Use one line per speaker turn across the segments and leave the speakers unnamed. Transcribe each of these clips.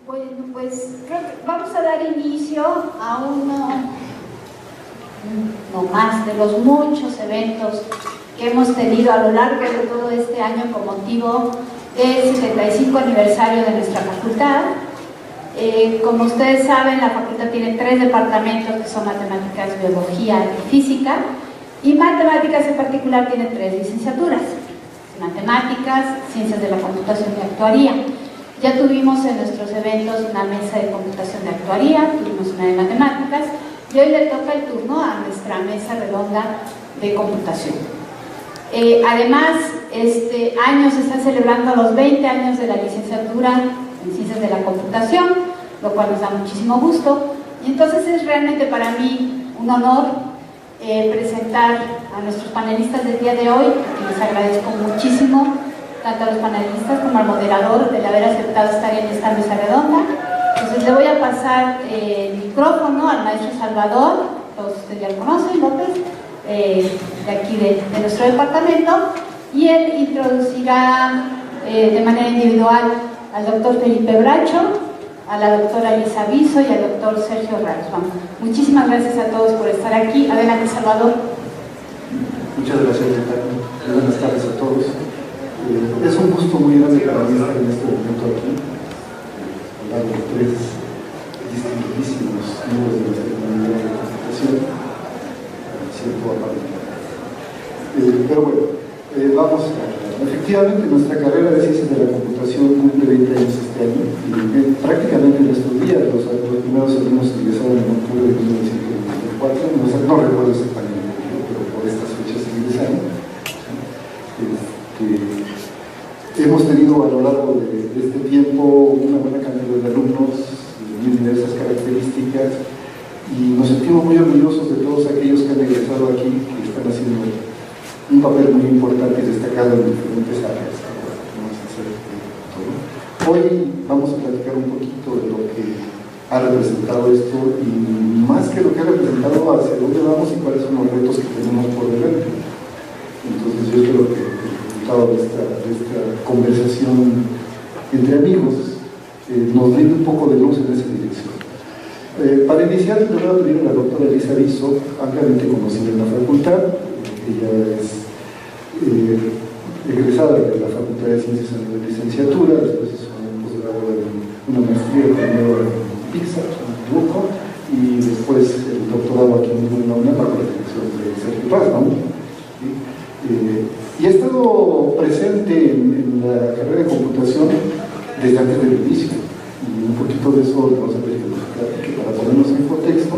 Bueno, pues creo que vamos a dar inicio a uno más de los muchos eventos que hemos tenido a lo largo de todo este año con motivo del 75 aniversario de nuestra facultad. Como ustedes saben, la facultad tiene 3 departamentos que son matemáticas, biología y física, y matemáticas en particular tiene 3 licenciaturas: matemáticas, ciencias de la computación y actuaría. Ya tuvimos en nuestros eventos una mesa de computación de actuaría, tuvimos una de matemáticas, y hoy le toca el turno a nuestra mesa redonda de computación. Además, este año se están celebrando los 20 años de la licenciatura en Ciencias de la Computación, lo cual nos da muchísimo gusto, y entonces es realmente para mí un honor presentar a nuestros panelistas del día de hoy, y les agradezco muchísimo tanto a los panelistas como al moderador de haber aceptado estar en esta mesa redonda. Entonces le voy a pasar el micrófono al maestro Salvador, todos ustedes ya lo conocen, López, de aquí de nuestro departamento, y él introducirá de manera individual al doctor Felipe Bracho, a la doctora Elisa Viso y al doctor Sergio Raxman. Muchísimas gracias a todos por estar aquí. Adelante, Salvador.
Muchas gracias, Natalia. Buenas tardes a todos. Es un gusto muy grande para mí estar en este momento aquí, hablar de 3 distinguidísimos miembros de nuestra comunidad de computación. Siento aparentar. Pero bueno, vamos a... Efectivamente, nuestra carrera de Ciencias de la Computación cumple 20 años este año, y prácticamente en estos días. Los primeros alumnos ingresaron en octubre de 1994, no recuerdo exactamente, pero por estas fechas ingresaron. Hemos tenido a lo largo de este tiempo una buena cantidad de alumnos de muy diversas características, y nos sentimos muy orgullosos de todos aquellos que han egresado aquí, que están haciendo un papel muy importante y destacado en diferentes áreas. Hoy vamos a platicar un poquito de lo que ha representado esto, y más que lo que ha representado, hacia dónde vamos y cuáles son los retos que tenemos por delante. Entonces yo espero que de esta conversación entre amigos nos brinde un poco de luz en esa dirección. Para iniciar, le voy a pedir a la doctora Elisa Viso, ampliamente conocida en la facultad. Ella es egresada de la Facultad de Ciencias a nivel licenciatura, después hizo un posgrado en una maestría primero en PIXA, en Luco, y después el doctorado aquí en la UNAM bajo la dirección de Sergio Raxman. Y ha estado presente en la carrera de computación desde antes del inicio, y un poquito de eso vamos a ver que para ponernos en contexto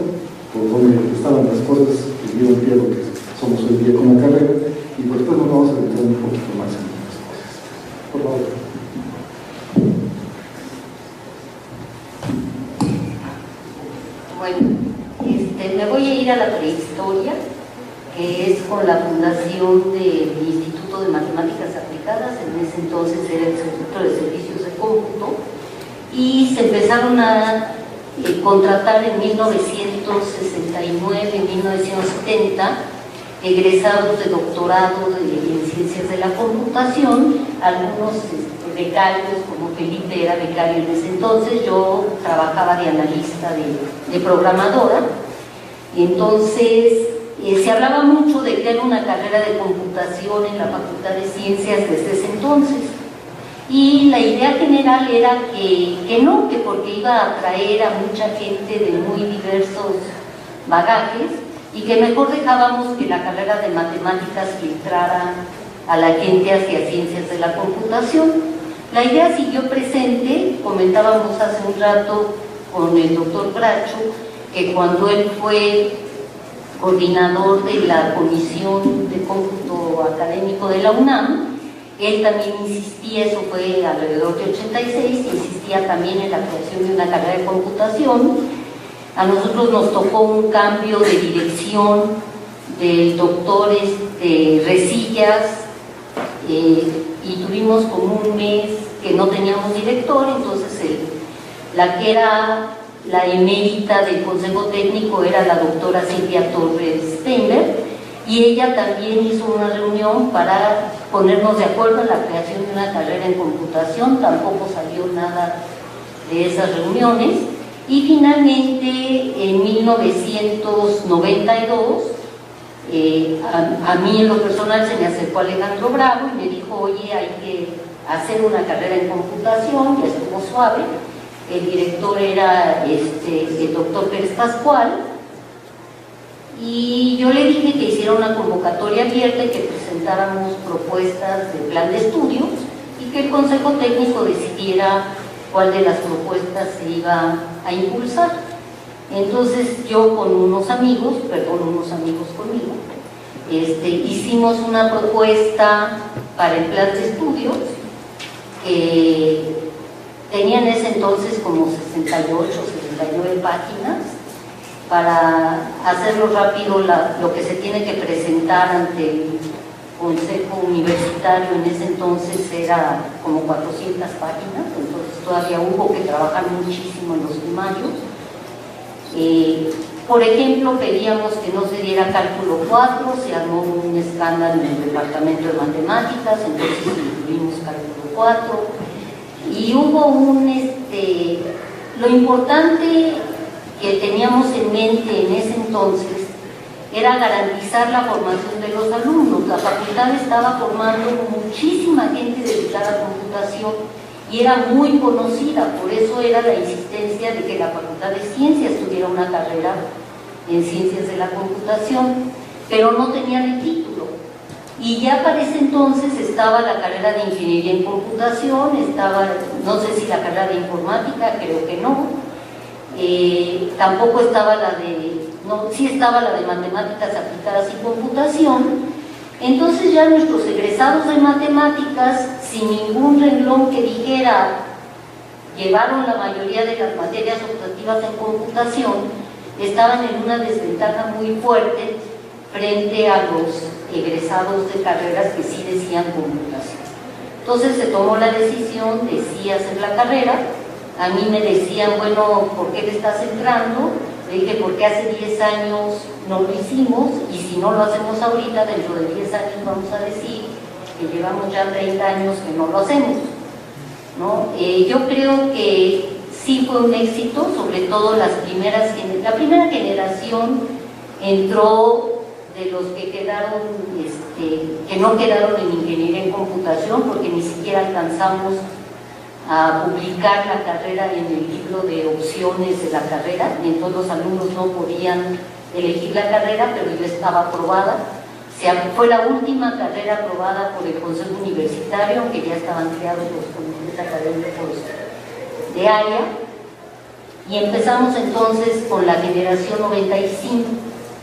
por dónde estaban las cosas que dieron pie a lo que somos hoy día como carrera, y después nos vamos a meter un poquito más en otras cosas. Por favor.
Bueno, me voy a ir a la prehistoria, que es con la fundación del Instituto de Matemáticas Aplicadas. En ese entonces era el Instituto de Servicios de Cómputo, y se empezaron a contratar en 1969, 1970, egresados de doctorado en Ciencias de la Computación, algunos becarios, como Felipe era becario en ese entonces. Yo trabajaba de analista de programadora, y entonces se hablaba mucho de que era una carrera de computación en la Facultad de Ciencias desde ese entonces, y la idea general era que no, que porque iba a atraer a mucha gente de muy diversos bagajes, y que mejor dejábamos que la carrera de matemáticas filtrara a la gente hacia Ciencias de la Computación. La idea siguió presente. Comentábamos hace un rato con el doctor Bracho que cuando él fue coordinador de la Comisión de Cómputo Académico de la UNAM, él también insistía, eso fue alrededor de 86, insistía también en la creación de una carrera de computación. A nosotros nos tocó un cambio de dirección del doctor Resillas, y tuvimos como un mes que no teníamos director. Entonces la que era la emérita del Consejo Técnico era la doctora Silvia Torres Steinberg, y ella también hizo una reunión para ponernos de acuerdo en la creación de una carrera en computación. Tampoco salió nada de esas reuniones. Y finalmente, en 1992, a mí en lo personal se me acercó Alejandro Bravo y me dijo: oye, hay que hacer una carrera en computación. Ya estuvo suave. El director era el doctor Pérez Pascual, y yo le dije que hiciera una convocatoria abierta y que presentáramos propuestas de plan de estudios y que el Consejo Técnico decidiera cuál de las propuestas se iba a impulsar. Entonces yo con unos amigos conmigo, hicimos una propuesta para el plan de estudios que tenía en ese entonces como 68, 69 páginas. Para hacerlo rápido, lo que se tiene que presentar ante el Consejo Universitario en ese entonces era como 400 páginas, entonces todavía hubo que trabajar muchísimo en los primarios. Por ejemplo, pedíamos que no se diera cálculo 4, se armó un escándalo en el departamento de matemáticas, entonces incluimos cálculo 4, y hubo lo importante que teníamos en mente en ese entonces era garantizar la formación de los alumnos. La facultad estaba formando muchísima gente dedicada a computación y era muy conocida, por eso era la insistencia de que la Facultad de Ciencias tuviera una carrera en Ciencias de la Computación, pero no tenían el título. Y ya para ese entonces estaba la carrera de Ingeniería en Computación, estaba, no sé si la carrera de Informática, creo que no. Tampoco estaba sí estaba la de Matemáticas Aplicadas y Computación. Entonces ya nuestros egresados de Matemáticas, sin ningún renglón que dijera llevaron la mayoría de las materias optativas en computación, estaban en una desventaja muy fuerte frente a los egresados de carreras que sí decían computación. Entonces se tomó la decisión de sí hacer la carrera. A mí me decían, bueno, ¿por qué le estás entrando? Le dije, porque hace 10 años no lo hicimos, y si no lo hacemos ahorita, dentro de 10 años vamos a decir que llevamos ya 30 años que no lo hacemos, ¿no? Yo creo que sí fue un éxito, sobre todo la primera generación entró de los que quedaron, que no quedaron en Ingeniería en Computación, porque ni siquiera alcanzamos a publicar la carrera en el libro de opciones de la carrera. Entonces los alumnos no podían elegir la carrera, pero ya estaba aprobada. Fue la última carrera aprobada por el Consejo Universitario, aunque ya estaban creados los comités académicos de área. Y empezamos entonces con la generación 95,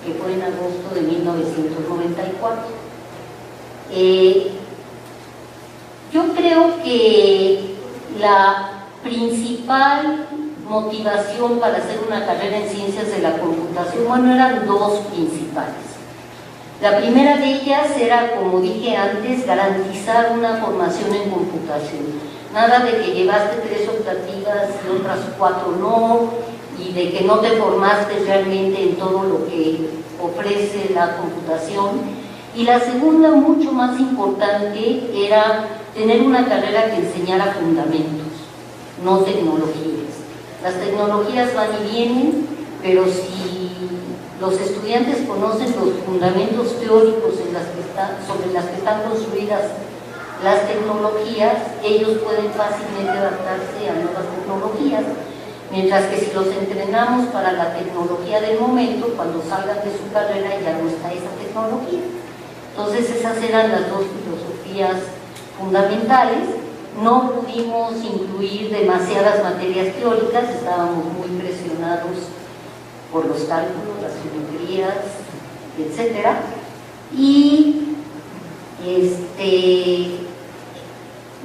que fue en agosto de 1994. Yo creo que la principal motivación para hacer una carrera en Ciencias de la Computación, bueno, eran dos principales. La primera de ellas era, como dije antes, garantizar una formación en computación. Nada de que llevaste 3 optativas y otras 4 no, y de que no te formaste realmente en todo lo que ofrece la computación. Y la segunda, mucho más importante, era tener una carrera que enseñara fundamentos, no tecnologías. Las tecnologías van y vienen, pero si los estudiantes conocen los fundamentos teóricos sobre las que están construidas las tecnologías, ellos pueden fácilmente adaptarse a nuevas tecnologías, mientras que si los entrenamos para la tecnología del momento, cuando salgan de su carrera ya no está esa tecnología. Entonces esas eran las dos filosofías fundamentales. No pudimos incluir demasiadas materias teóricas, estábamos muy presionados por los cálculos, las geometrías, etc. Y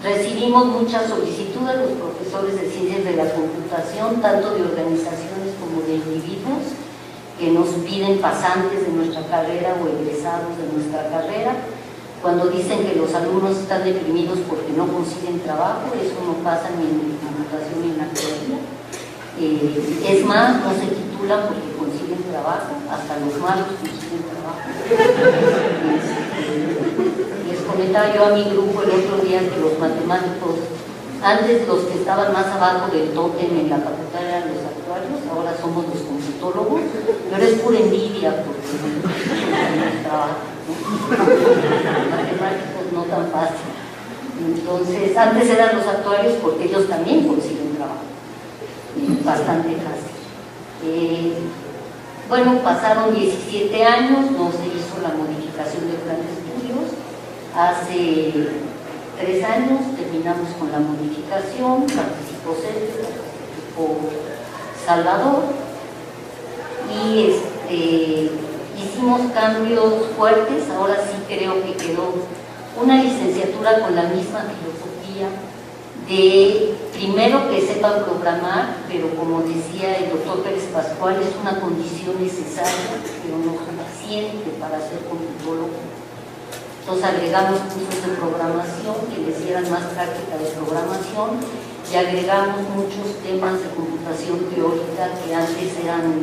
recibimos muchas solicitudes los profesores de Ciencias de la Computación, tanto de organizaciones como de individuos, que nos piden pasantes de nuestra carrera o egresados de nuestra carrera. Cuando dicen que los alumnos están deprimidos porque no consiguen trabajo, eso no pasa ni en computación ni en arqueología. Es más, no se titulan porque consiguen trabajo, hasta los malos consiguen trabajo. Les comentaba yo a mi grupo el otro día que los matemáticos Antes los que estaban más abajo del tótem en la facultad eran los actuarios, ahora somos los computólogos, pero es pura envidia porque no trabajan, ¿no? Matemáticos no tan fácil. Entonces, antes eran los actuarios porque ellos también consiguen trabajo, bastante fácil. Bueno, pasaron 17 años, no se hizo la modificación del plan de estudios. Hace 3 años terminamos con la modificación, participó Sergio, participó Salvador, y hicimos cambios fuertes. Ahora sí creo que quedó una licenciatura con la misma filosofía de, primero, que sepan programar, pero como decía el doctor Pérez Pascual, es una condición necesaria, pero no suficiente para ser computólogo. Entonces agregamos cursos de programación que les dieran más práctica de programación y agregamos muchos temas de computación teórica que antes eran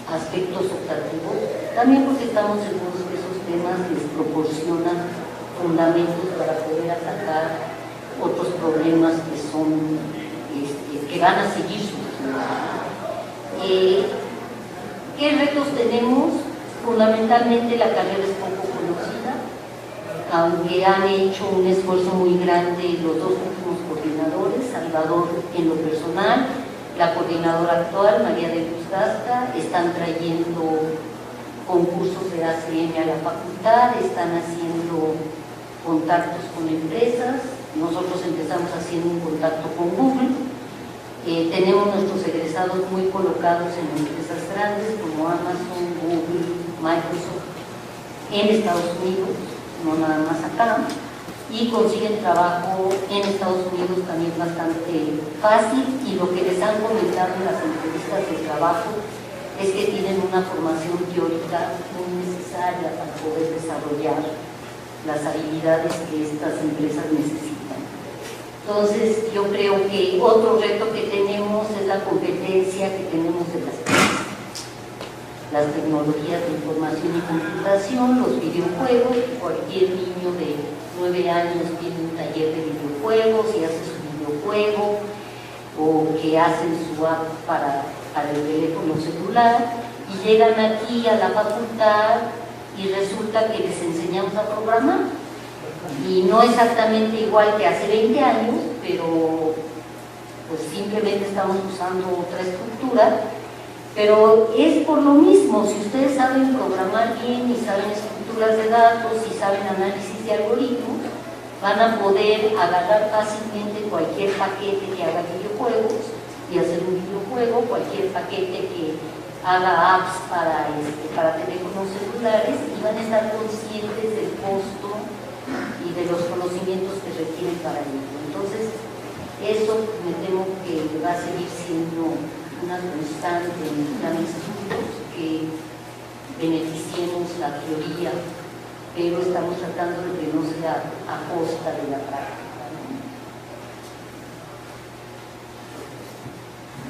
aspectos optativos, también porque estamos seguros que esos temas les proporcionan fundamentos para poder atacar otros problemas que son que van a seguir surgiendo. ¿Qué retos tenemos? Fundamentalmente la carrera es poco conocida, aunque han hecho un esfuerzo muy grande los dos últimos coordinadores, Salvador en lo personal, la coordinadora actual, María de Luz Gasca, están trayendo concursos de ACM a la facultad, están haciendo contactos con empresas. Nosotros empezamos haciendo un contacto con Google. Tenemos nuestros egresados muy colocados en empresas grandes como Amazon, Google, Microsoft, en Estados Unidos, no nada más acá, y consiguen trabajo en Estados Unidos también bastante fácil, y lo que les han comentado en las entrevistas de trabajo es que tienen una formación teórica muy necesaria para poder desarrollar las habilidades que estas empresas necesitan. Entonces, yo creo que otro reto que tenemos es la competencia que tenemos de las tecnologías de información y computación, los videojuegos. Cualquier niño de 9 años tiene un taller de videojuegos y hace su videojuego, o que hacen su app para el teléfono celular, y llegan aquí a la facultad y resulta que les enseñamos a programar, y no exactamente igual que hace 20 años, pero pues simplemente estamos usando otra estructura, pero es por lo mismo. Si ustedes saben programar bien y saben estructuras de datos y saben análisis de algoritmos, van a poder agarrar fácilmente cualquier paquete que haga videojuegos y hacer un videojuego, cualquier paquete que haga apps para teléfonos celulares, y van a estar conscientes del costo y de los conocimientos que requieren para ello. Entonces, eso me temo que va a seguir siendo una constante en los planes estudios, que beneficiemos la teoría, pero estamos tratando de que no sea a costa de la práctica, ¿no?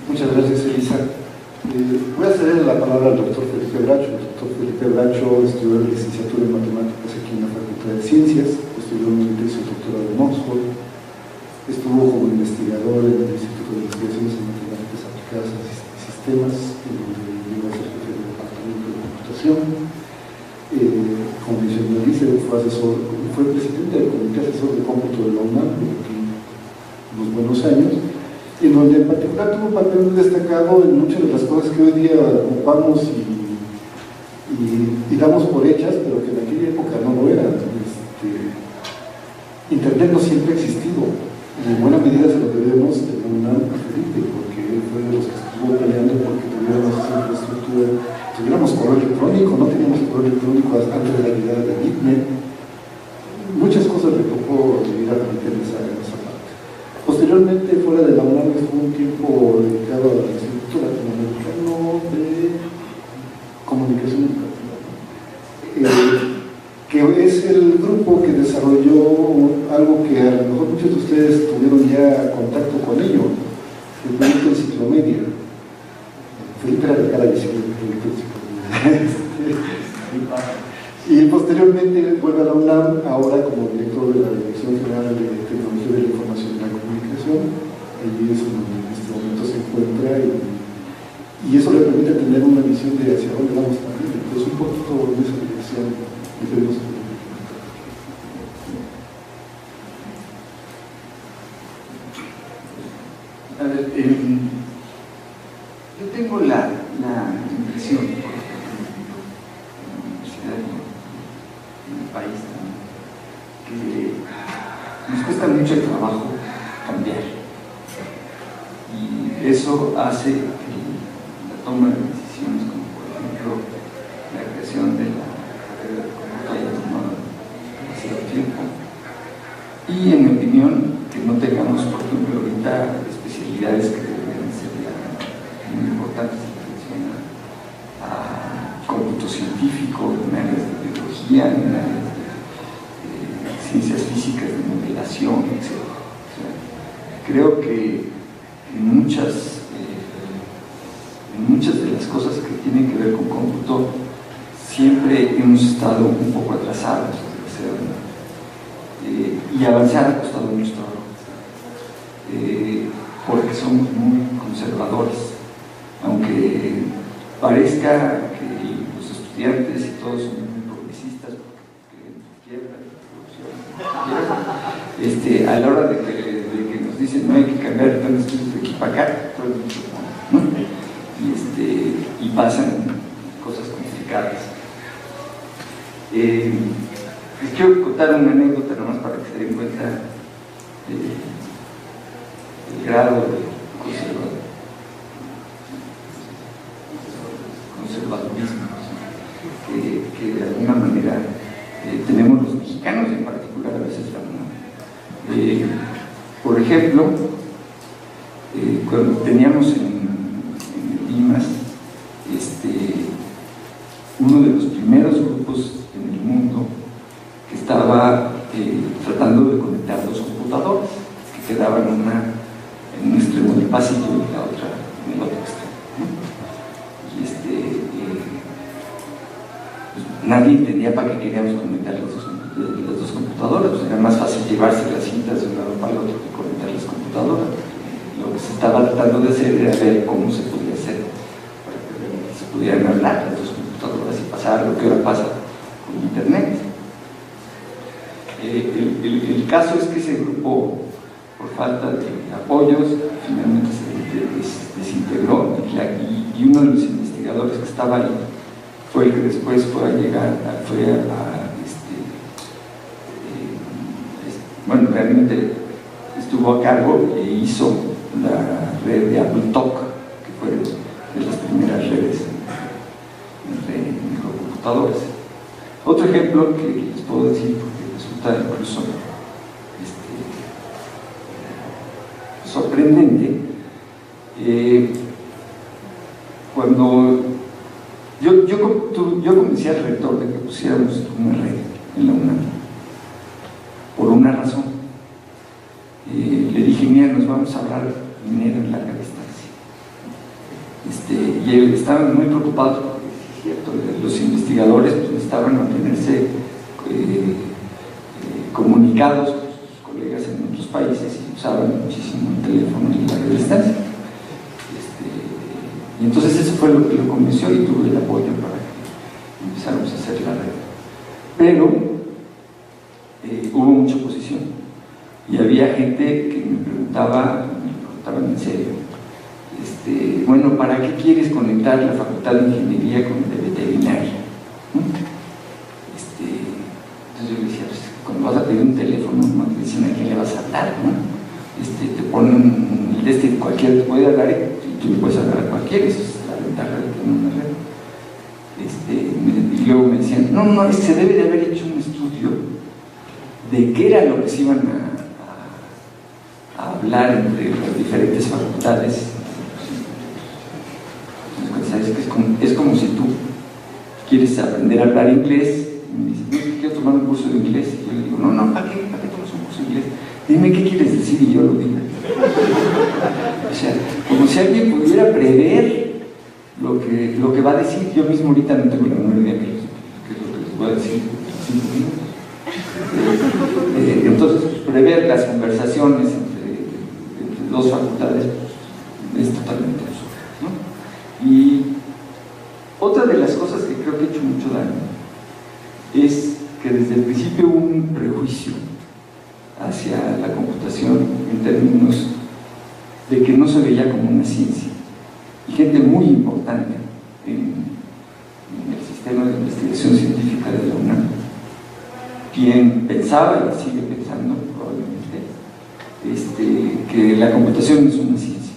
Muchas gracias, Elisa. Voy a ceder la palabra al doctor Felipe Bracho. El doctor Felipe Bracho estudió la licenciatura en matemáticas aquí en la Facultad de Ciencias, estudió en el tesis doctorado en Oxford, estuvo como investigador en el Instituto de Investigaciones en Matemáticas Aplicadas a Sistemas, en donde llegó a ser jefe del Departamento de Computación. Como mencionó Elisa, fue presidente del Comité Asesor de Cómputo de la UNAM durante unos buenos años, en donde en particular tuvo un papel muy destacado en muchas de las cosas que hoy día ocupamos y damos por hechas, pero que en aquella época no lo eran. Internet no siempre ha existido, y en buena medida se lo debemos de la UNAM a Felipe, porque él fue de los que estuvo peleando porque tuviéramos esa infraestructura, tuviéramos correo electrónico. No teníamos correo electrónico antes de la llegada de Bitnet. Muchas cosas le tocó ir a Felipe en esa parte. Posteriormente, fuera de la UNAM, estuvo un tiempo dedicado al Instituto Latinoamericano de Comunicación Educativa, que es el grupo que desarrolló algo que a lo mejor muchos de ustedes tuvieron ya contacto con ello, el proyecto Enciclomedia. Felipe era de cara visible del proyecto Enciclomedia. Y posteriormente vuelve a la UNAM, ahora como director de la Dirección General de Tecnología de la Información y la Comunicación. encuentra y eso le permite tener una visión de hacia dónde vamos también. Entonces, un poquito en esa dirección debemos.
A ver, yo tengo la impresión, por ejemplo, en la universidad y en el país también, que nos cuesta mucho el trabajo cambiar. Y eso hace que la toma de decisiones, como por ejemplo la creación de la carrera de cómputo, haya tomado demasiado tiempo. Y en mi opinión, que no tengamos, por ejemplo, ahorita especialidades que deberían ser muy importantes en relación a cómputo científico, en áreas de biología, en áreas de ciencias físicas, de modelación, etc. O sea, creo que en muchas de las cosas que tienen que ver con cómputo siempre hemos estado un poco atrasados, y avanzar ha costado mucho trabajo, porque somos muy conservadores, aunque parezca que los estudiantes y todos son muy progresistas porque quiebra, a la hora de que nos dicen no hay que cambiar de plan de estudios de aquí para acá, todo el mundo se pone, ¿no? Y pasan cosas complicadas. Les quiero contar una anécdota nomás para que se den cuenta del grado de conservadurismo que de alguna manera tenemos los mexicanos, en particular a veces la UNAM. Por ejemplo, cuando teníamos en el IMAS uno de los primeros grupos en el mundo que estaba tratando de conectar dos computadoras que quedaban una en un extremo del pasillo y la otra en el otro extremo, ¿no? Pues nadie entendía para qué queríamos conectar las dos computadoras, pues era más fácil llevarse las cintas de un lado para el otro que conectar las computadoras. Lo que se estaba tratando de hacer era ver cómo se podía hacer para que se pudieran hablar las dos computadoras y pasar lo que ahora pasa con internet. El caso es que ese grupo, por falta de apoyos, finalmente se desintegró, y uno de los investigadores que estaba ahí fue el que después fue bueno, realmente estuvo a cargo e hizo la red de Apple Talk, que fue de las primeras redes entre microcomputadores. Otro ejemplo que les puedo decir, porque resulta incluso sorprendente, cuando yo convencí al rector de que pusiéramos una red en la UNAM por una razón. Le dije, mira, nos vamos a ahorrar dinero en larga distancia. Y estaban muy preocupados porque, es cierto, los investigadores pues, necesitaban mantenerse comunicados con sus colegas en otros países y usaban muchísimo el teléfono en larga distancia. Y entonces eso fue lo que lo convenció y tuve el apoyo para que empezáramos a hacer la red. Pero hubo mucha oposición y había gente que me preguntaban en serio, bueno, ¿para qué quieres conectar la Facultad de Ingeniería con el de Veterinaria? Entonces yo le decía, pues, cuando vas a pedir un teléfono, no te dicen a quién le vas a hablar, ¿no? Te ponen el cualquiera te puede hablar y tú le puedes hablar a cualquiera, esa es la ventaja de tener una red. Y luego me decían, no, es que se debe de haber hecho un estudio de qué era lo que se iban a hablar entre las diferentes facultades. Entonces, ¿sabes? Es como si tú quieres aprender a hablar inglés y me dices, no, quiero tomar un curso de inglés, y yo le digo, no, ¿para qué tomas un curso de inglés? Dime qué quieres decir y yo lo digo. O sea, como si alguien pudiera prever lo que va a decir. Yo mismo ahorita no tengo la menor idea de qué es lo que les voy a decir en 5 minutos. Entonces, pues, prever las conversaciones entre dos facultades, pues, es totalmente absurda, ¿no? Y otra de las cosas que creo que ha hecho mucho daño es que desde el principio hubo un prejuicio hacia la computación en términos de que no se veía como una ciencia, y gente muy importante en el sistema de investigación científica de la UNAM, quien pensaba y sigue pensando probablemente que la computación es una ciencia,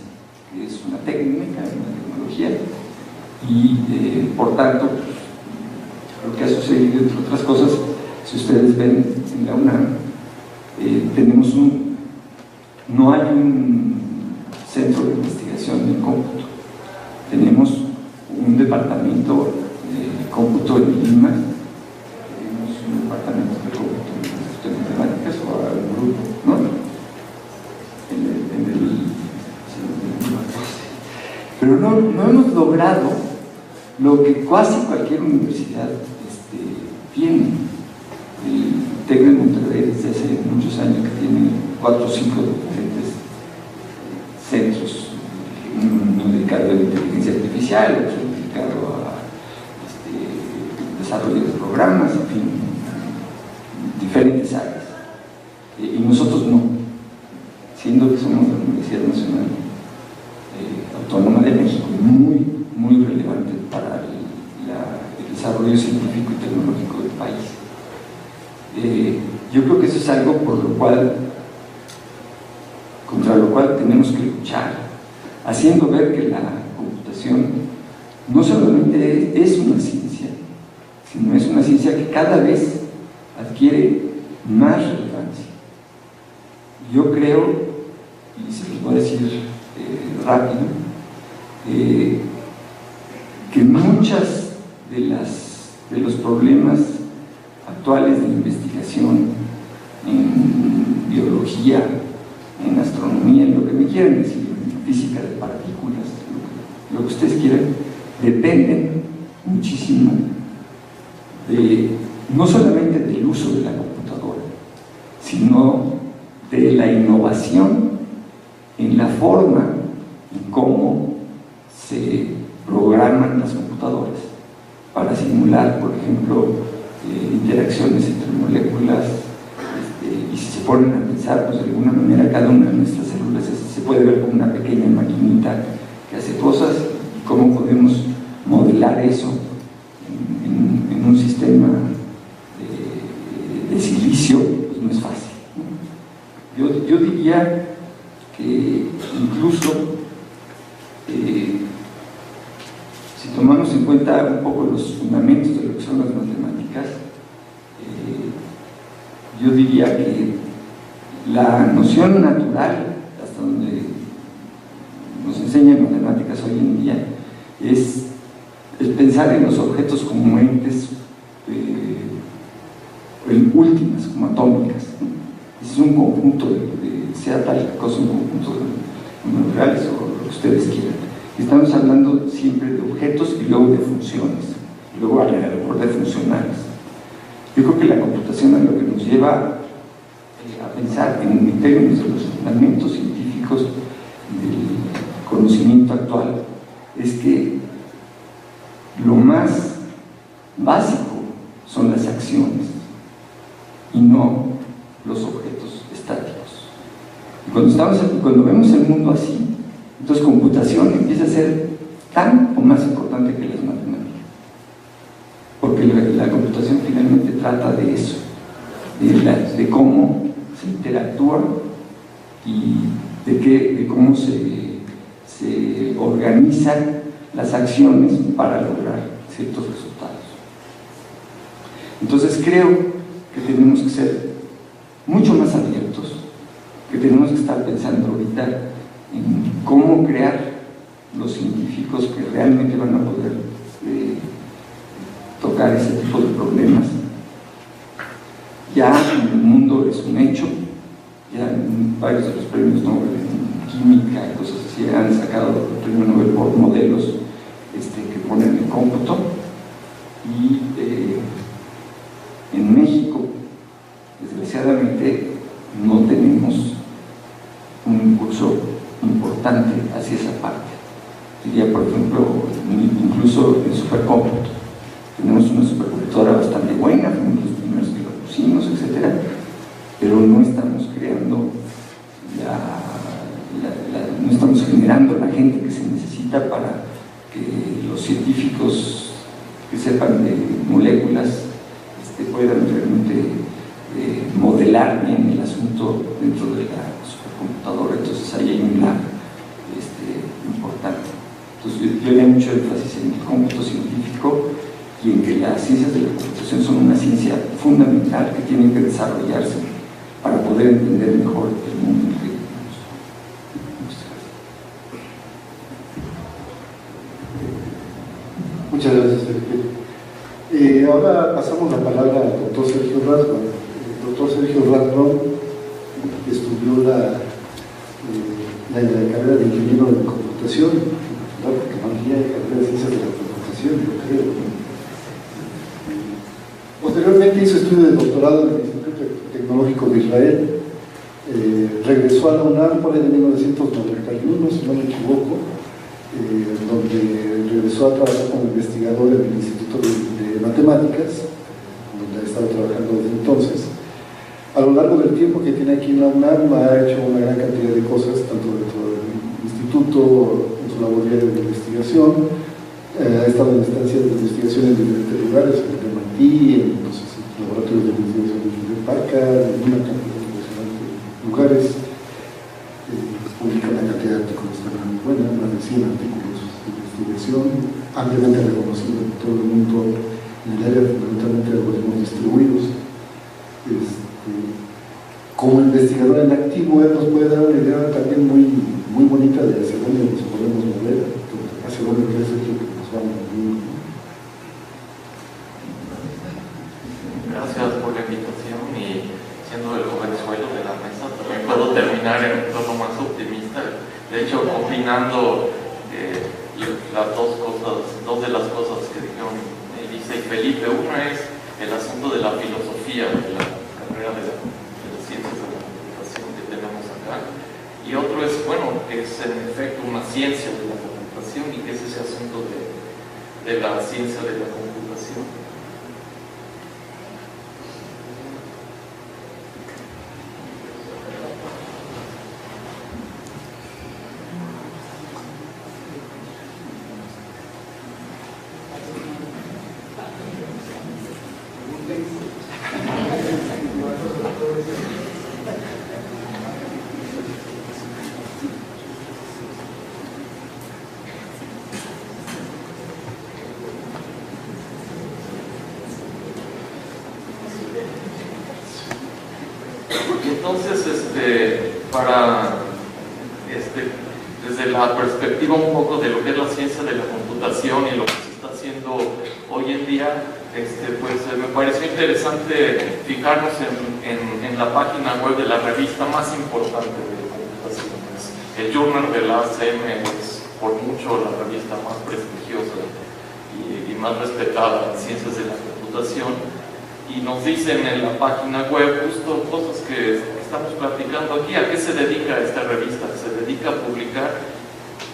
que es una técnica, una tecnología, y por tanto lo que ha sucedido, entre otras cosas, si ustedes ven en la UNAM, tenemos no hay un centro de investigación del cómputo, tenemos un departamento de cómputo en Lima, tenemos un departamento de cómputo en el Instituto de Matemáticas o un grupo, ¿no? Pero no hemos logrado lo que casi cualquier universidad tiene. El TEC de Monterrey desde hace muchos años que tiene 4 o 5 diferentes centros, uno dedicado a la inteligencia artificial, otro dedicado a desarrollo de programas, en fin, diferentes áreas. Y nosotros no, siendo que somos la Universidad Nacional Autónoma de México, muy relevante para el desarrollo científico y tecnológico del país. Yo creo que eso es algo contra lo cual tenemos que luchar, haciendo ver que la computación no solamente es una ciencia, sino es una ciencia que cada vez adquiere más relevancia. Yo creo, y se los voy a decir rápido, que muchas de los problemas actuales de investigación en biología, en astronomía, en lo que me quieran decir, en física de partículas, lo que ustedes quieran, dependen muchísimo no solamente del uso de la computadora, sino de la innovación en la forma en cómo se programan las computadoras para simular, por ejemplo, interacciones entre moléculas, y si se ponen a pensar, pues de alguna manera cada una de nuestras células se puede ver como una pequeña maquinita que hace cosas, y cómo podemos modelar eso en un sistema de silicio, pues no es fácil, ¿no? Yo diría que incluso si tomamos en cuenta un poco los fundamentos de lo que son las matemáticas, yo diría que la noción natural, hasta donde nos enseñan matemáticas hoy en día, es pensar en los objetos como entes últimas, como atómicas, ¿no? Es un conjunto sea tal cosa, un conjunto de números reales o lo que ustedes quieran. Estamos hablando siempre de objetos y luego de funciones, y luego alrededor de funcionales. Yo creo que la computación es lo que nos lleva a pensar en términos de los fundamentos científicos del conocimiento actual, es que lo más básico son las acciones y no los objetos estáticos. Y cuando vemos el mundo así, entonces computación empieza a ser tan o más importante que las matemáticas, porque la computación finalmente trata de eso, de cómo se interactúa y de cómo se organizan las acciones para lograr ciertos resultados. Entonces creo que tenemos que ser mucho más abiertos, que tenemos que estar pensando ahorita en cómo crear los científicos que realmente van a poder tocar ese tipo de problemas. Ya en el mundo es un hecho, ya varios de los premios Nobel en química y cosas así han sacado el premio Nobel por modelos que ponen en cómputo, y en México desgraciadamente no tenemos un impulso importante hacia esa parte. diría, por ejemplo, incluso en supercómputo. Tenemos una supercomputadora bastante buena, fuimos los primeros que lo pusimos, etc. Pero no estamos creando no estamos generando la gente que se necesita para que los científicos que sepan de moléculas puedan realmente modelar bien el asunto dentro de la supercomputadora. Entonces ahí hay un lag importante. Entonces yo haría mucho énfasis en el cómputo científico y en que las ciencias de la computación son una ciencia fundamental que tienen que desarrollarse para poder entender mejor el mundo en el que vivimos.
Muchas gracias, Felipe. Ahora pasamos la palabra al doctor Sergio Rasbron. El doctor Sergio Rasbron estudió la carrera de ingeniero de computación, porque no había carrera de ciencias de la computación, yo creo. Posteriormente hizo estudios de doctorado en el Instituto Tecnológico de Israel. Regresó a la UNAM por el de 1991, si no me equivoco, donde regresó a trabajar como investigador en el Instituto de Matemáticas, donde ha estado trabajando desde entonces. A lo largo del tiempo que tiene aquí en la UNAM ha hecho una gran cantidad de cosas, tanto dentro del instituto, en su labor diaria de investigación, ha estado en estancias de investigación en diferentes lugares, en el MIT, en los laboratorios de investigación de Hewlett Packard, en una cantidad impresionante de lugares. Publica una cantidad de artículos también muy buena, más de 100 artículos de investigación, ampliamente reconocido en todo el mundo en el área fundamentalmente de algoritmos distribuidos. Como investigador en activo, él nos puede dar una idea también muy bonita de hacia dónde nos podemos mover, hacia dónde es el que nos vamos a mover.
Gracias por la invitación, y siendo el jovenzuelo de la mesa, también puedo terminar en un tono más optimista. De hecho, combinando dos de las cosas que dijeron Elisa y Felipe. Una es el asunto de la filosofía de la carrera de las ciencias de la computación que tenemos acá, y otro es, bueno, que es en efecto una ciencia de la computación, y que es ese asunto de la ciencia de la computación. Entonces, desde la perspectiva un poco de lo que es la ciencia de la computación y lo que se está haciendo hoy en día, pues me pareció interesante fijarnos en la página web de la revista más importante de computación. El Journal de la ACM es por mucho la revista más prestigiosa y más respetada en ciencias de la computación. Y nos dicen en la página web justo cosas que estamos platicando aquí. ¿A qué se dedica esta revista? Se dedica a publicar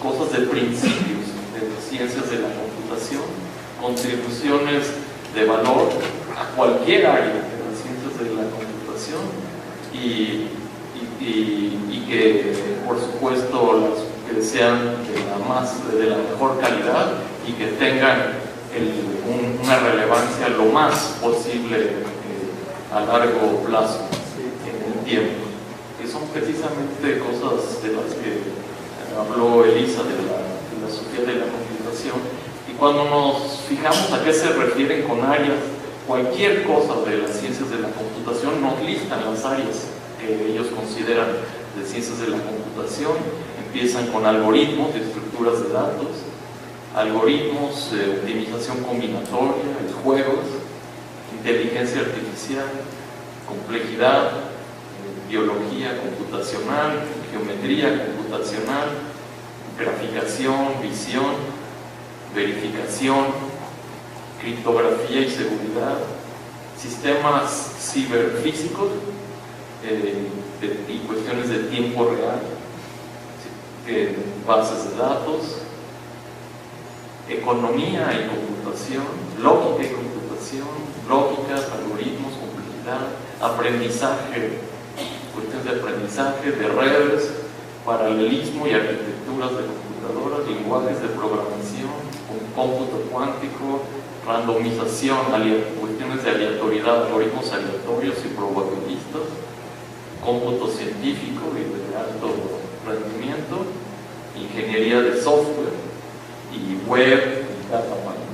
cosas de principios de las ciencias de la computación, contribuciones de valor a cualquier área de las ciencias de la computación, y que por supuesto las que sean de la mejor calidad y que tengan una relevancia lo más posible a largo plazo en el tiempo, que son precisamente cosas de las que habló Elisa, de la filosofía de la computación. Y cuando nos fijamos a qué se refieren con áreas, cualquier cosa de las ciencias de la computación nos listan las áreas que ellos consideran de ciencias de la computación. Empiezan con algoritmos de estructuras de datos, algoritmos de optimización combinatoria, juegos, inteligencia artificial, complejidad, biología computacional, geometría computacional, graficación, visión, verificación, criptografía y seguridad, sistemas ciberfísicos y cuestiones de tiempo real, bases de datos, economía y computación, lógica y computación, lógicas, algoritmos, complejidad, aprendizaje, cuestiones de aprendizaje, de redes, paralelismo y arquitecturas de computadoras, lenguajes de programación, cómputo cuántico, randomización, cuestiones de aleatoriedad, algoritmos aleatorios y probabilistas, cómputo científico y de alto rendimiento, ingeniería de software y web y data mining.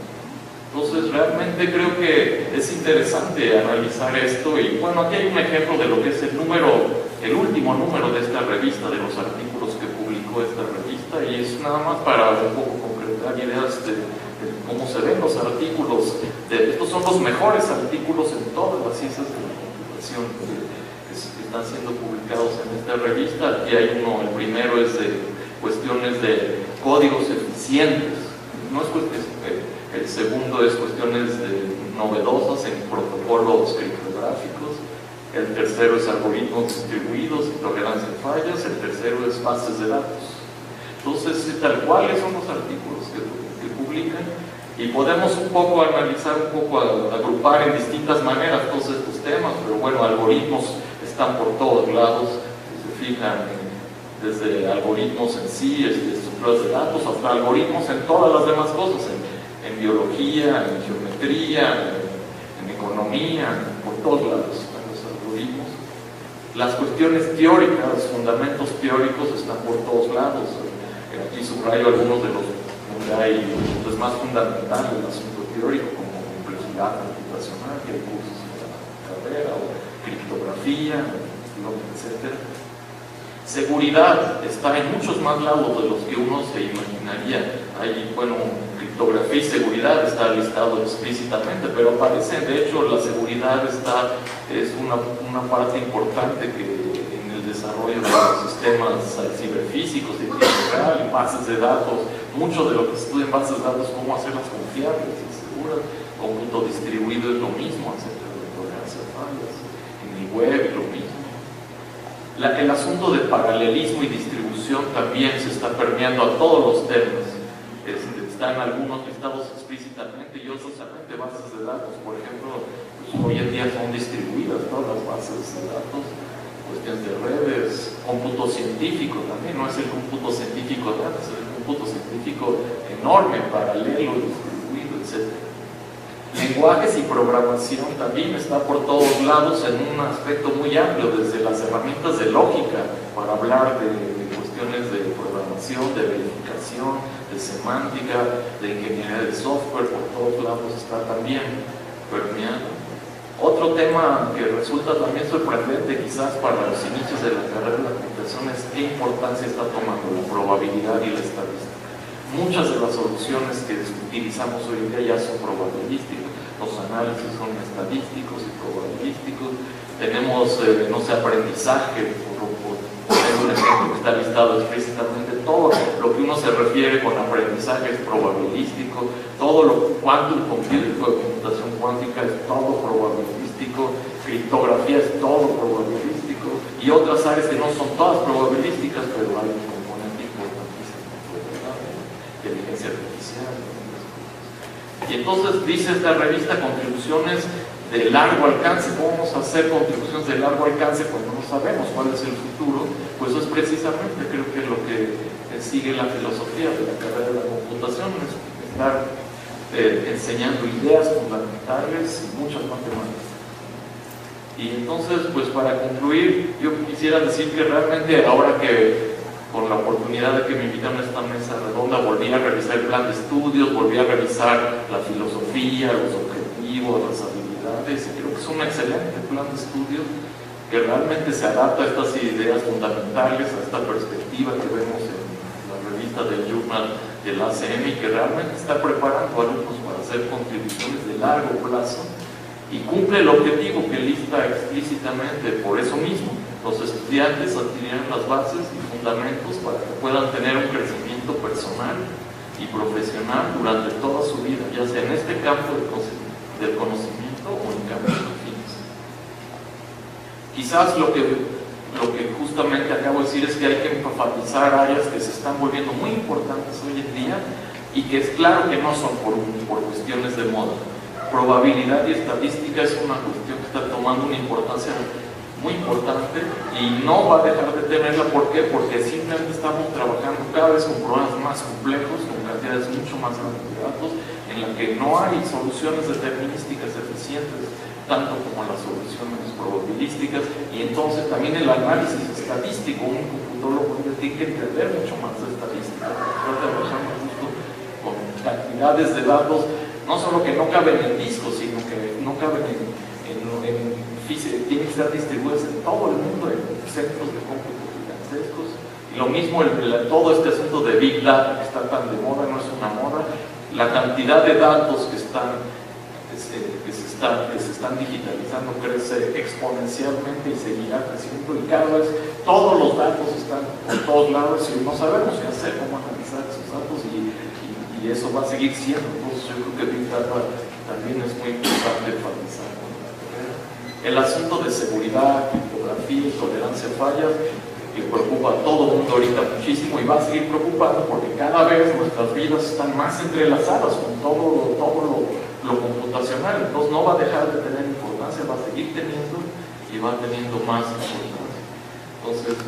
Entonces realmente creo que es interesante analizar esto y bueno, aquí hay un ejemplo de lo que es el último número de esta revista, de los artículos que publicó esta revista, y es nada más para un poco concretar ideas de cómo se ven los artículos. Estos son los mejores artículos en todas las ciencias de la computación que están siendo publicados en esta revista. Aquí hay uno, el primero es de cuestiones de códigos eficientes, no es el segundo es cuestiones novedosas en protocolos criptográficos, el tercero es algoritmos distribuidos y tolerancia a fallas, el tercero es bases de datos. Entonces, tal cuáles son los artículos que publican, y podemos un poco analizar, agrupar en distintas maneras todos estos temas, pero bueno, algoritmos están por todos lados, si se fijan, desde algoritmos en sí, estructuras de datos, hasta algoritmos en todas las demás cosas, en biología, en geometría, en economía, por todos lados están los algoritmos. Las cuestiones teóricas, fundamentos teóricos están por todos lados. Aquí subrayo algunos de los donde hay más fundamentales del asunto teórico, como complejidad computacional, que hay cursos en la carrera, o criptografía, etc. Seguridad está en muchos más lados de los que uno se imaginaría. Hay, bueno, criptografía y seguridad está listado explícitamente, pero aparece, de hecho, la seguridad es una parte importante que en el desarrollo de los sistemas ciberfísicos, de tiempo real, bases de datos, mucho de lo que se estudia en bases de datos, cómo hacerlas confiables y seguras. Cómputo distribuido es lo mismo, acerca de tolerancia a fallas. En el web lo mismo. El asunto de paralelismo y distribución también se está permeando a todos los temas. Están algunos listados explícitamente y otros solamente bases de datos. Por ejemplo, pues hoy en día son distribuidas todas las bases de datos, cuestiones de redes, cómputo científico también, no es el cómputo científico de antes, es el cómputo científico enorme, paralelo, distribuido, etc. Lenguajes y programación también está por todos lados en un aspecto muy amplio, desde las herramientas de lógica para hablar de cuestiones de programación, de verificación, de semántica, de ingeniería de software, por todos lados está también permeando. Otro tema que resulta también sorprendente quizás para los inicios de la carrera de la computación es qué importancia está tomando la probabilidad y la estadística. Muchas de las soluciones que utilizamos hoy en día ya son probabilísticas, los análisis son estadísticos y probabilísticos, tenemos, no sé, aprendizaje, por un ejemplo que está listado explícitamente, todo lo que uno se refiere con aprendizaje es probabilístico, todo lo quantum computing, computación cuántica es todo probabilístico, criptografía es todo probabilístico, y otras áreas que no son todas probabilísticas, pero hay un componente importantísimo, inteligencia artificial. Y entonces dice esta revista contribuciones de largo alcance. ¿Cómo vamos a hacer contribuciones de largo alcance cuando no sabemos cuál es el futuro? Pues eso es precisamente, creo que lo que sigue la filosofía de la carrera de la computación, es estar enseñando ideas fundamentales y muchas matemáticas. Y entonces, pues para concluir, yo quisiera decir que realmente ahora que con la oportunidad de que me invitaron a esta mesa redonda, volví a revisar el plan de estudios, volví a revisar la filosofía, los objetivos, las habilidades, y creo que es un excelente plan de estudios que realmente se adapta a estas ideas fundamentales, a esta perspectiva que vemos en la revista del Journal del ACM, y que realmente está preparando a alumnos para hacer contribuciones de largo plazo y cumple el objetivo que lista explícitamente. Por eso mismo, los estudiantes adquirirán las bases y fundamentos para que puedan tener un crecimiento personal y profesional durante toda su vida, ya sea en este campo del conocimiento o en campos afines. Quizás lo que justamente acabo de decir es que hay que enfatizar áreas que se están volviendo muy importantes hoy en día, y que es claro que no son por cuestiones de moda. Probabilidad y estadística es una cuestión que está tomando una importancia muy importante y no va a dejar de tenerla. ¿Por qué? Porque simplemente estamos trabajando cada vez con problemas más complejos, con cantidades mucho más grandes de datos, en la que no hay soluciones determinísticas eficientes, tanto como las soluciones probabilísticas, y entonces también el análisis estadístico. Un computólogo tiene que entender mucho más de estadística, porque trabajamos justo con cantidades de datos, no solo que no caben en discos, sino que no caben en física, tienen que estar distribuidos en todo el mundo, en centros de cómputo gigantescos. Y lo mismo todo este asunto de Big Data que está tan de moda, no es una moda, la cantidad de datos que se están digitalizando crece exponencialmente y seguirá creciendo, y cada vez todos los datos están por todos lados y no sabemos qué hacer, cómo analizar esos datos, y eso va a seguir siendo. Entonces yo creo que Big Data también es muy importante enfatizar. El asunto de seguridad, criptografía y tolerancia a fallas, que preocupa a todo el mundo ahorita muchísimo y va a seguir preocupando, porque cada vez nuestras vidas están más entrelazadas con todo lo computacional. Entonces no va a dejar de tener importancia, va a seguir teniendo y va teniendo más importancia. Entonces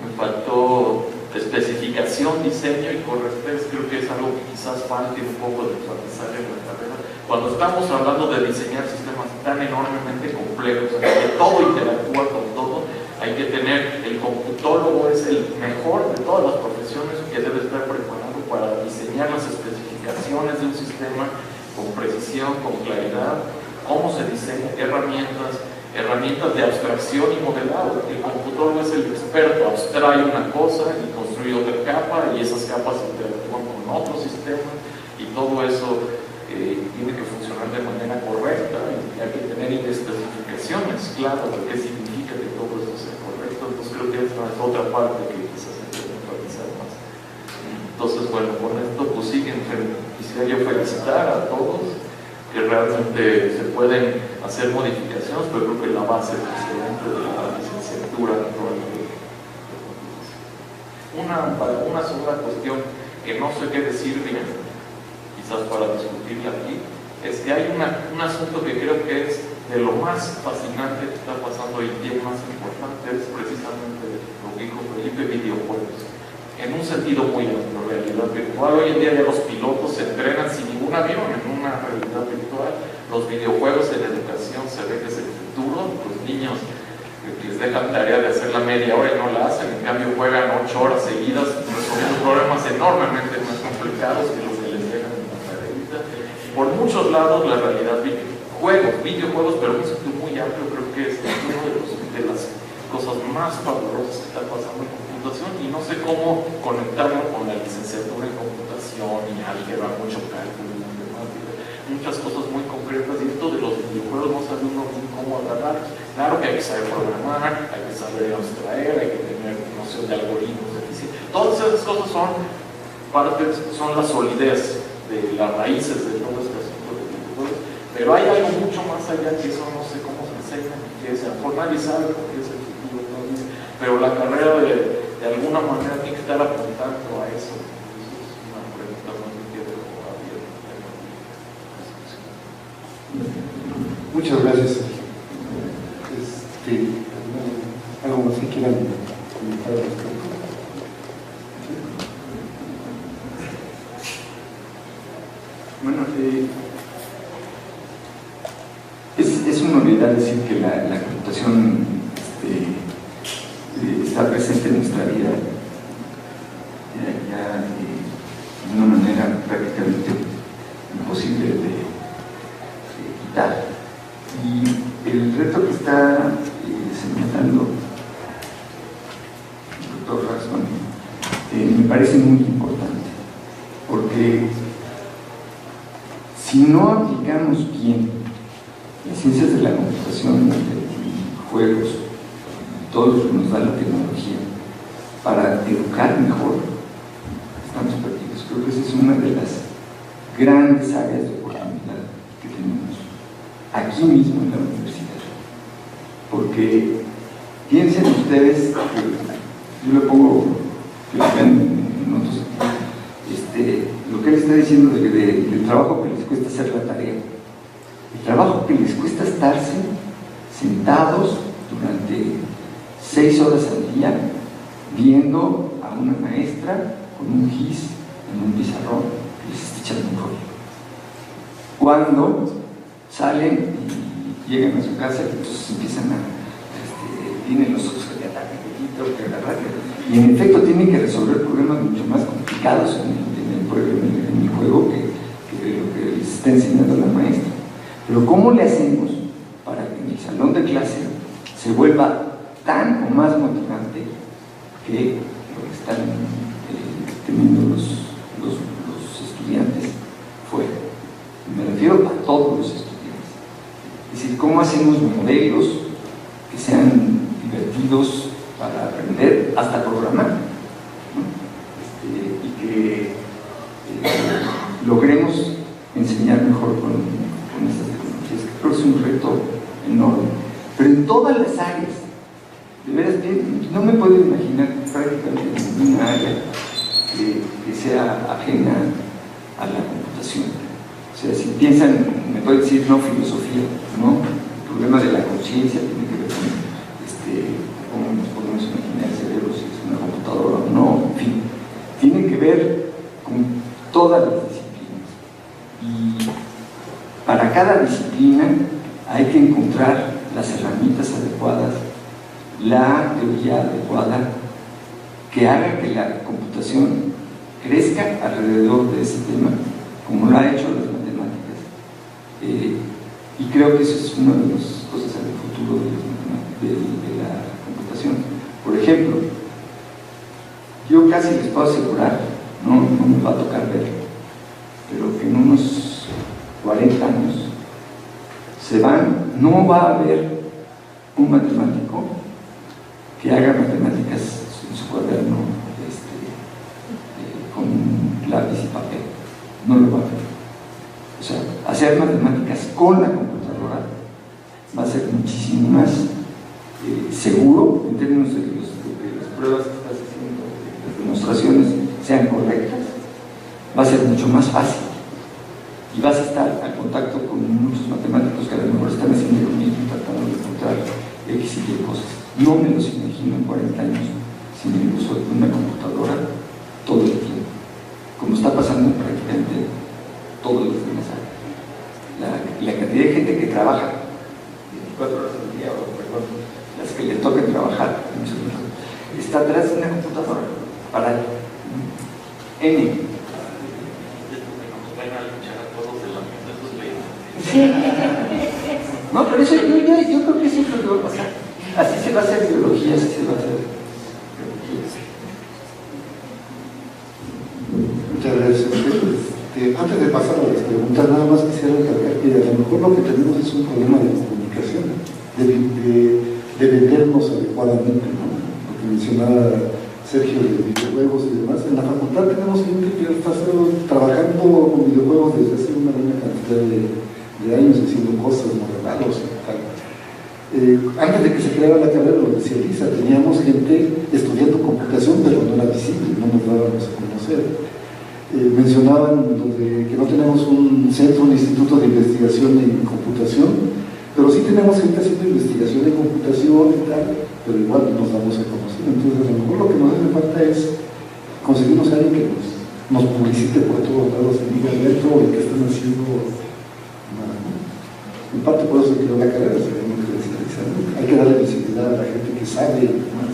me faltó especificación, diseño y correctez. Creo que es algo que quizás falte un poco de enfatizar en la carrera. Cuando estamos hablando de diseñar sistemas tan enormemente complejos, en que todo interactúa con todo, hay que tener, el computólogo es el mejor de todas las profesiones que debe estar preparado para diseñar las especificaciones de un sistema con precisión, con claridad, cómo se diseña, herramientas de abstracción y modelado. El computólogo es el experto, abstrae una cosa y construye otra capa, y esas capas interactúan con otros sistemas, y todo eso tiene que funcionar de manera correcta, y hay que tener especificaciones claras de qué significa que todo esto sea correcto. Entonces creo que esta es otra parte que quizás hay que enfatizar más. Entonces, bueno, con esto pues quisiera yo felicitar a todos, que realmente se pueden hacer modificaciones, pero creo que la base es excelente de la licenciatura. Una segunda cuestión que no sé qué decir bien, quizás para discutirla aquí, es que hay un asunto que creo que es de lo más fascinante que está pasando hoy en día, más importante, es precisamente lo que dijo Felipe, videojuegos. En un sentido muy amplio, realidad virtual. Hoy en día ya los pilotos se entrenan sin ningún avión en una realidad virtual. Los videojuegos en educación se ve que es el futuro. Los niños les dejan tarea de hacer la media hora y no la hacen, en cambio juegan 8 horas seguidas resolviendo problemas enormemente más complicados que los que les dejan en la tareita. Por muchos lados la realidad videojuegos, pero un sentido muy amplio, creo que es uno de las cosas más fabulosas que está pasando en computación, y no sé cómo conectarlo con la licenciatura en computación y álgebra, mucho cálculo, matemática, muchas cosas muy concretas, y esto de los videojuegos no sabe uno bien cómo agarrar. Claro que hay que saber programar, hay que saber abstraer, hay que tener noción de algoritmos, etc. Todas esas cosas son la solidez de las raíces de todo este asunto de videojuegos, pero hay algo mucho más allá que eso no sé cómo se enseña, que es, a lo mejor nadie sabe por qué es el futuro, entonces, pero la carrera de alguna manera tiene que estar apuntando a eso. Eso es una pregunta más que dejo abierta.
Muchas gracias, Sergio. ¿Algo más que quieran comentar al respecto?
Bueno, es una novedad decir que la computación está presente en nuestra vida ya de una manera prácticamente imposible de quitar. Y el reto que está señalando el doctor Raxman me parece muy importante, porque si no aplicamos bien las ciencias de la computación y juegos, todo lo que nos da la tecnología, para educar mejor, estamos perdidos. Creo que esa es una de las grandes áreas de oportunidad que tenemos aquí mismo en la universidad. Porque piensen ustedes que yo le pongo que lo vean en otros, lo que él está diciendo del trabajo que les cuesta hacer la tarea, el trabajo que les cuesta estarse sentados durante 6 horas al día viendo a una maestra con un gis en un pizarrón que les está echando un rollo. Cuando salen y llegan a su casa, entonces empiezan tienen los ojos que atacan, que agarrar, y en efecto tienen que resolver problemas mucho más complicados en el juego que lo que les está enseñando la maestra. Pero ¿cómo le hacemos para que en el salón de clase se vuelva tan o más motivante que lo que están teniendo los estudiantes fuera? Me refiero a todos los estudiantes. Es decir, ¿cómo hacemos modelos que sean divertidos para aprender, hasta programar, ¿no? Y que logremos enseñar mejor con estas tecnologías, que creo que es un reto enorme, pero en todas las áreas. De veras, no me puedo imaginar prácticamente ninguna área que sea ajena a la computación. O sea, si piensan, me pueden decir, no filosofía, ¿no? El problema de la conciencia tiene que ver con cómo nos podemos imaginar el cerebro, si es una computadora o no, en fin, tiene que ver con todas las disciplinas. Y para cada disciplina hay que encontrar las herramientas adecuadas, la teoría adecuada, que haga que la computación crezca alrededor de ese tema, como lo ha hecho las matemáticas. Y creo que eso es una de las cosas en el futuro de la computación. Por ejemplo, yo casi les puedo asegurar, no me va a tocar ver, pero que en unos 40 años no va a haber un matemático que haga matemáticas en su cuaderno con lápiz y papel. No lo va a haber. O sea, hacer matemáticas con la computadora va a ser muchísimo más seguro en términos de que las pruebas que estás haciendo, las demostraciones sean correctas, va a ser mucho más fácil y vas a estar en contacto con muchos matemáticos que a lo mejor están haciendo lo mismo, tratando de encontrar X y Y cosas. No me los imagino en 40 años sin el uso de una computadora todo el tiempo, como está pasando en prácticamente todos los demás áreas. La cantidad de gente que trabaja 24 horas al día, o perdón, las que le toquen trabajar, está atrás de una computadora para N. No, pero eso yo creo que siempre lo va a pasar. Así se va a hacer biología, así se va a hacer biología.
Muchas gracias. Antes de pasar a las preguntas, nada más quisiera recalcar que a lo mejor lo que tenemos es un problema de comunicación, de vendernos adecuadamente, ¿no? Lo que mencionaba Sergio de videojuegos y demás. En la facultad tenemos gente que está trabajando con videojuegos desde hace una buena cantidad de años, haciendo cosas, modelos y tal. Antes de que se creara la carrera, lo decía Lisa, teníamos gente estudiando computación, pero no era visible, no nos dábamos a conocer. Mencionaban que no tenemos un centro, un instituto de investigación en computación, pero sí tenemos gente haciendo investigación en computación y tal, pero igual no nos damos a conocer. Entonces, a lo mejor lo que nos hace falta es conseguirnos a alguien que nos publicite por todos lados y diga, todo lo que están haciendo. En parte por eso quiero la carrera, hay que darle visibilidad a la gente que sabe más.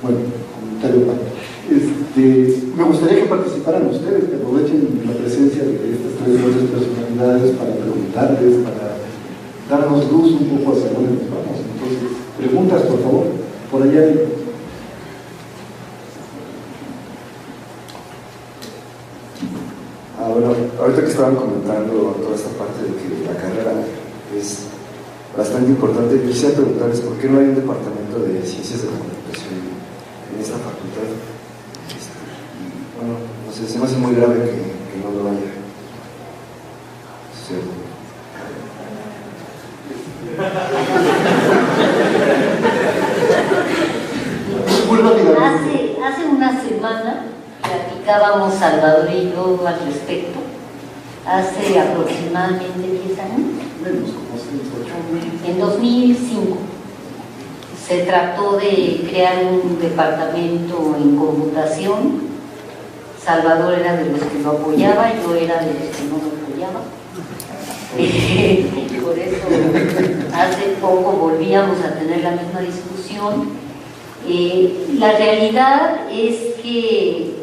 Bueno, comentario aparte. Me gustaría que participaran ustedes, que aprovechen la presencia de estas 3 grandes personalidades para preguntarles, para darnos luz un poco hacia dónde nos vamos. Entonces, preguntas, por favor, por allá.
Bueno, ahorita que estaban comentando toda esta parte de que la carrera es bastante importante, yo quisiera preguntarles por qué no hay un departamento de ciencias de la computación en esta facultad. Bueno, no sé, se me hace muy grave que no lo haya. Sí.
Muy rápidamente.
semana platicábamos Salvador y yo al respecto, hace aproximadamente 10 años, en 2005. Se trató de crear un departamento en computación. Salvador era de los que lo apoyaba, yo era de los que no lo apoyaba. Por eso hace poco volvíamos a tener la misma discusión. La realidad es que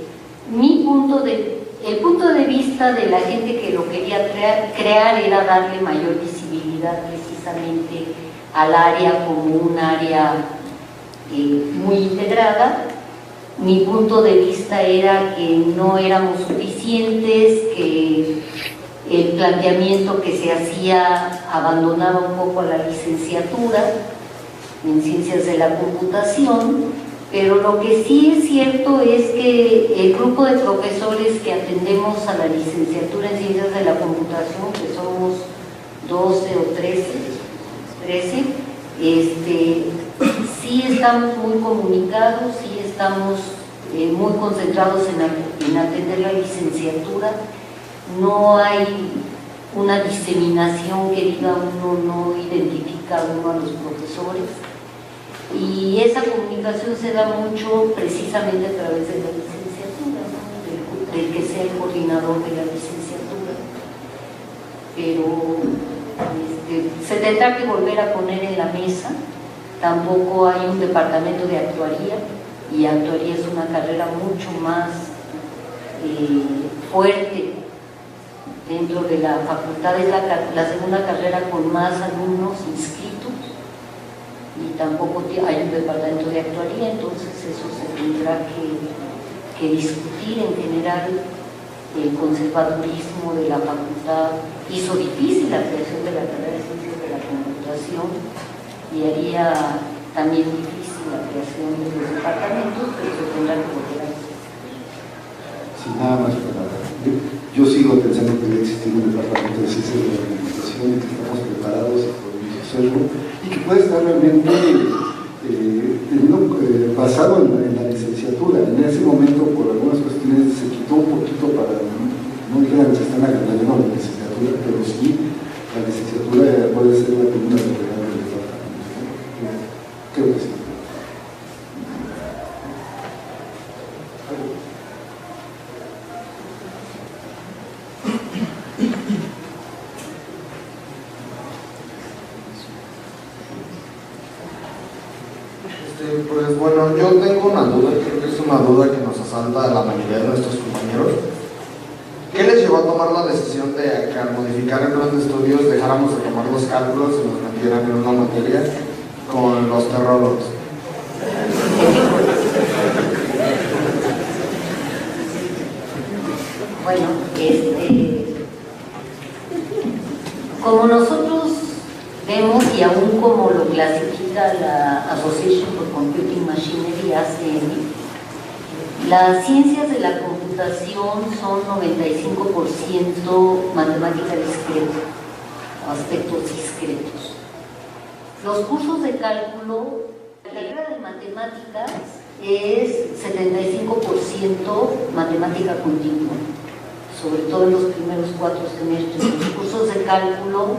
el punto de vista de la gente que lo quería crear era darle mayor visibilidad precisamente al área como un área muy integrada. Mi punto de vista era que no éramos suficientes, que el planteamiento que se hacía abandonaba un poco a la licenciatura en Ciencias de la Computación, pero lo que sí es cierto es que el grupo de profesores que atendemos a la licenciatura en Ciencias de la Computación, que somos 12 o 13, sí estamos muy comunicados, sí estamos muy concentrados en atender la licenciatura. No hay una diseminación que diga uno no identifica a uno a los profesores, y esa comunicación se da mucho precisamente a través de la licenciatura, ¿no? del que sea el coordinador de la licenciatura. Pero se tendrá que volver a poner en la mesa. Tampoco hay un departamento de actuaría, y actuaría es una carrera mucho más fuerte dentro de la facultad. Es la segunda carrera con más alumnos inscritos, y tampoco hay un departamento de actuaría. Entonces eso se tendrá que discutir. En general, el conservadurismo de la facultad hizo difícil la creación de la carrera de Ciencias de la Computación, y haría también difícil la creación de los departamentos, pero se tendrá que volver a hacer.
Sí, nada más para... Yo sigo pensando que debe existir un departamento de Ciencias de la Computación, y que estamos preparados y podemos hacerlo, y que puede estar realmente basado en la licenciatura. En ese momento, por algunas cuestiones, se quitó un poquito para no digan que están agrandando la licenciatura, pero sí, la licenciatura puede ser la columna vertebral del departamento. Creo que sí.
Pues bueno, yo tengo una duda, creo que es una duda que nos asalta a la mayoría de nuestros compañeros. ¿Qué les llevó a tomar la decisión de que al modificar el plan de estudios dejáramos de tomar los cálculos y nos metieran en una materia con los terrólogos?
Bueno, como nosotros vemos, y aún como lo clasifica la Association for Computing Machinery, ACM, las ciencias de la computación son 95% matemática discreta, aspectos discretos. Los cursos de cálculo, la carrera de matemáticas es 75% matemática continua, sobre todo en los primeros 4 semestres. Los cursos de cálculo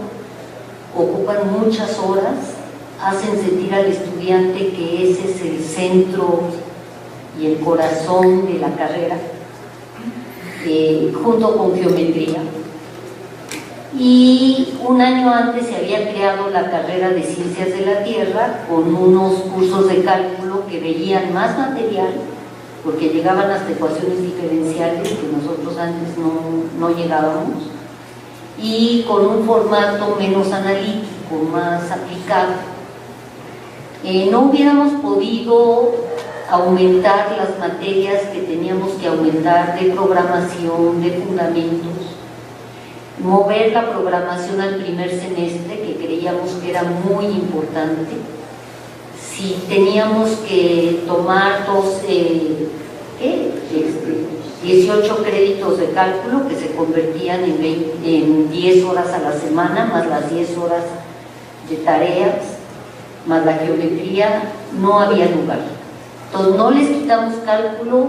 ocupan muchas horas, hacen sentir al estudiante que ese es el centro y el corazón de la carrera, junto con geometría. Y un año antes se había creado la carrera de Ciencias de la Tierra, con unos cursos de cálculo que veían más material, porque llegaban hasta ecuaciones diferenciales que nosotros antes no llegábamos, y con un formato menos analítico, más aplicado. No hubiéramos podido aumentar las materias que teníamos que aumentar de programación, de fundamentos, mover la programación al primer semestre, que creíamos que era muy importante. Si teníamos que tomar 18 créditos de cálculo que se convertían en 10 horas a la semana, más las 10 horas de tareas, más la geometría, no había lugar. Entonces no les quitamos cálculo,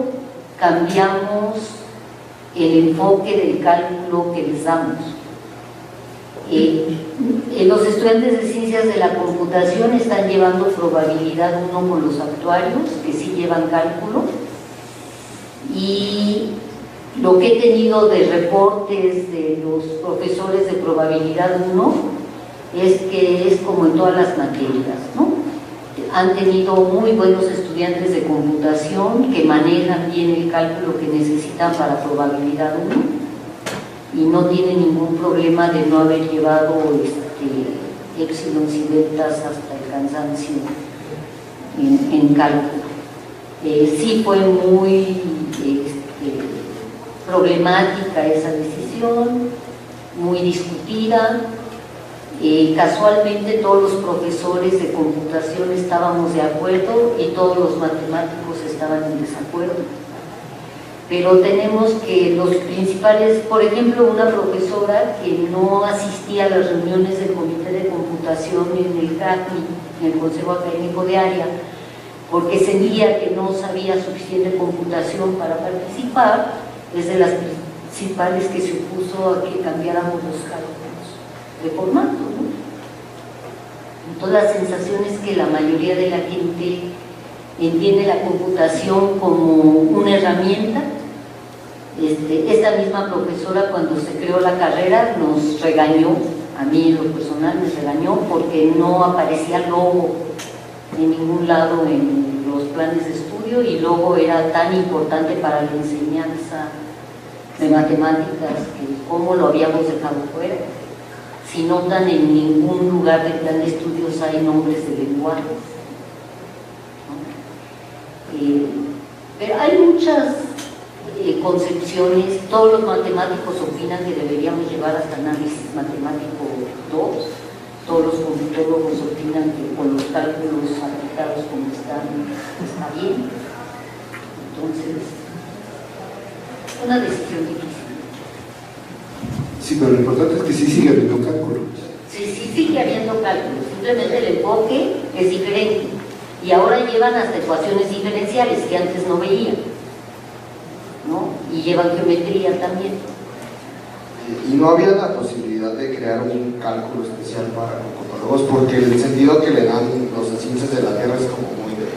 cambiamos el enfoque del cálculo que les damos. Los estudiantes de ciencias de la computación están llevando probabilidad 1 con los actuarios, que sí llevan cálculo, y lo que he tenido de reportes de los profesores de probabilidad 1 es que es como en todas las materias, ¿no? Han tenido muy buenos estudiantes de computación que manejan bien el cálculo que necesitan para probabilidad 1 y no tienen ningún problema de no haber llevado épsilons y deltas hasta el cansancio en cálculo. Sí fue muy problemática esa decisión, muy discutida. Casualmente todos los profesores de computación estábamos de acuerdo y todos los matemáticos estaban en desacuerdo. Pero tenemos que los principales, por ejemplo, una profesora que no asistía a las reuniones del comité de computación en el CACMI, en el Consejo Académico de Área, porque sentía que no sabía suficiente computación para participar, es de las principales que se opuso a que cambiáramos los cálculos de formato, ¿no? Entonces la sensación es que la mayoría de la gente entiende la computación como una herramienta. Esta misma profesora, cuando se creó la carrera, nos regañó, a mí en lo personal me regañó porque no aparecía logo en ningún lado en los planes de estudio, y logo era tan importante para la enseñanza de matemáticas que cómo lo habíamos dejado fuera. Si notan, en ningún lugar del plan de estudios hay nombres de lenguajes, ¿no? Pero hay muchas concepciones. Todos los matemáticos opinan que deberíamos llevar hasta análisis matemático 2, todos los computólogos opinan que con los cálculos aplicados como están, está bien. Entonces, una decisión difícil.
Sí, pero lo importante es que sí sigue habiendo cálculo.
Sí sigue habiendo cálculo, simplemente el enfoque es diferente. Y ahora llevan hasta ecuaciones diferenciales que antes no veían, ¿no? Y llevan geometría también.
Y no había la posibilidad de crear un cálculo especial para computólogos, porque el sentido que le dan los de ciencias de la Tierra es como muy de...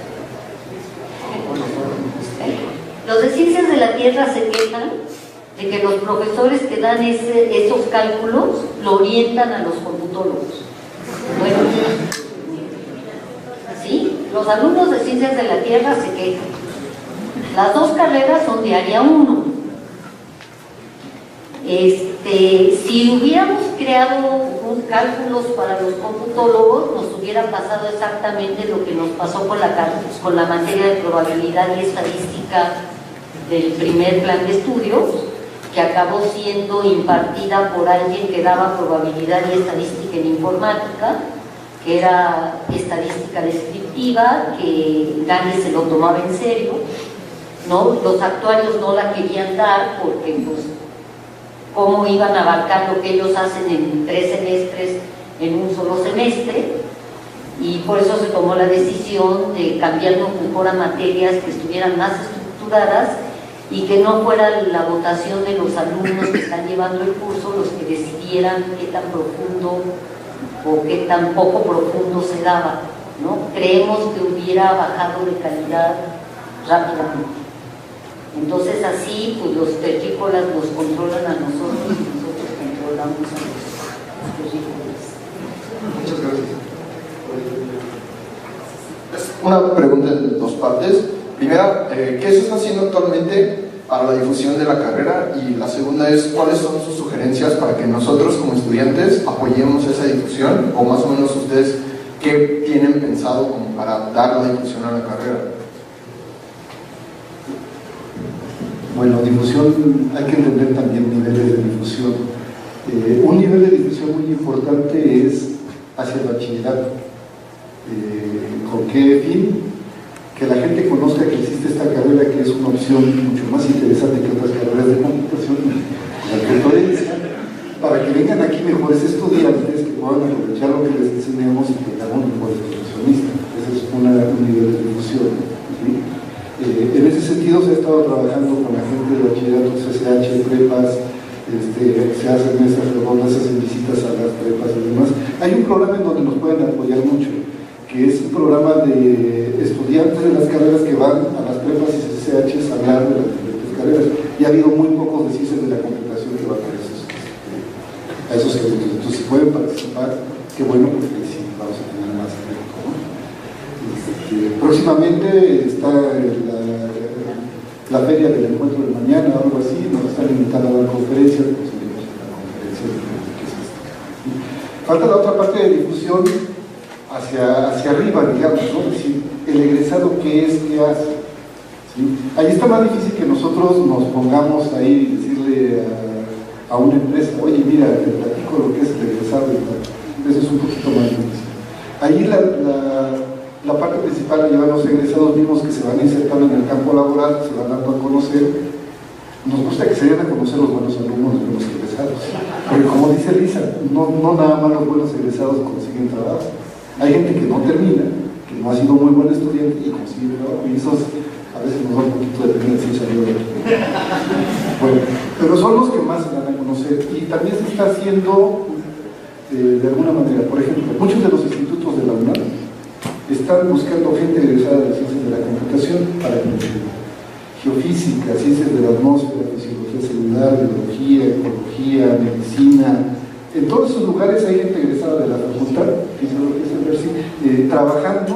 Los de ciencias de la Tierra se quejan de que los profesores que dan esos cálculos lo orientan a los computólogos. Bueno, sí, los alumnos de ciencias de la Tierra se quejan. Las dos carreras son de área 1. Si hubiéramos creado cálculos para los computólogos, nos hubiera pasado exactamente lo que nos pasó con la materia de probabilidad y estadística del primer plan de estudios, que acabó siendo impartida por alguien que daba probabilidad y estadística en informática, que era estadística descriptiva, que nadie se lo tomaba en serio, ¿no? Los actuarios no la querían dar porque, pues, cómo iban a abarcar lo que ellos hacen en 3 semestres en un solo semestre, y por eso se tomó la decisión de cambiarlo mejor a materias que estuvieran más estructuradas y que no fuera la votación de los alumnos que están llevando el curso los que decidieran qué tan profundo o qué tan poco profundo se daba, ¿no? Creemos que hubiera bajado de calidad rápidamente. Entonces así, pues los terrícolas nos controlan a nosotros y nosotros controlamos a los terrícolas.
Muchas gracias. Una pregunta en dos partes. Primera, ¿qué se está haciendo actualmente para la difusión de la carrera? Y la segunda es, ¿cuáles son sus sugerencias para que nosotros como estudiantes apoyemos esa difusión? O más o menos ustedes, ¿qué tienen pensado como para dar la difusión a la carrera?
Bueno, difusión, hay que entender también niveles de difusión. Un nivel de difusión muy importante es hacia el bachillerato. ¿Con qué fin? Que la gente conozca que existe esta carrera, que es una opción mucho más interesante que otras carreras de computación, la preferencia, para que vengan aquí mejores estudiantes que puedan aprovechar lo que les enseñamos y que hagan mejores profesionistas. Ese es un nivel de difusión, ¿sí? En ese sentido se ha estado trabajando con la gente de bachillerato, CCH, prepas, se hacen mesas redondas, se hacen visitas a las prepas y demás. Hay un programa en donde nos pueden apoyar mucho, que es un programa de estudiantes de las carreras que van a las prepas y CCH a hablar de las diferentes carreras. Y ha habido muy pocos de ciencias de la computación que van a esos eventos. Entonces, si pueden participar, qué bueno, porque sí, vamos a tener más tiempo. Próximamente está la feria del encuentro de mañana, algo así, nos están invitando a dar conferencias, pues iremos a la conferencia de qué es esto. Falta la otra parte de difusión hacia arriba, digamos, ¿no? Es decir, el egresado qué es, qué hace. ¿Sí? Ahí está más difícil que nosotros nos pongamos ahí y decirle a una empresa, oye, mira, te platico lo que es el egresado y tal. Eso es un poquito más difícil. Ahí la parte principal la llevan los egresados mismos que se van insertando en el campo laboral, se van dando a conocer. Nos gusta que se den a conocer los buenos alumnos, los buenos egresados. Porque como dice Lisa, no nada más los buenos egresados consiguen trabajo. Hay gente que no termina, que no ha sido muy buen estudiante y consigue trabajo. Y esos a veces nos da un poquito de pena decir salió de aquí. Bueno, pero son los que más se dan a conocer. Y también se está haciendo de alguna manera, por ejemplo, muchos de los institutos de la UNAM están buscando gente egresada de ciencias de la computación para geofísica, ciencias de la atmósfera, fisiología celular, biología, ecología, medicina. En todos esos lugares hay gente egresada de la facultad, fisiología celular, sí, trabajando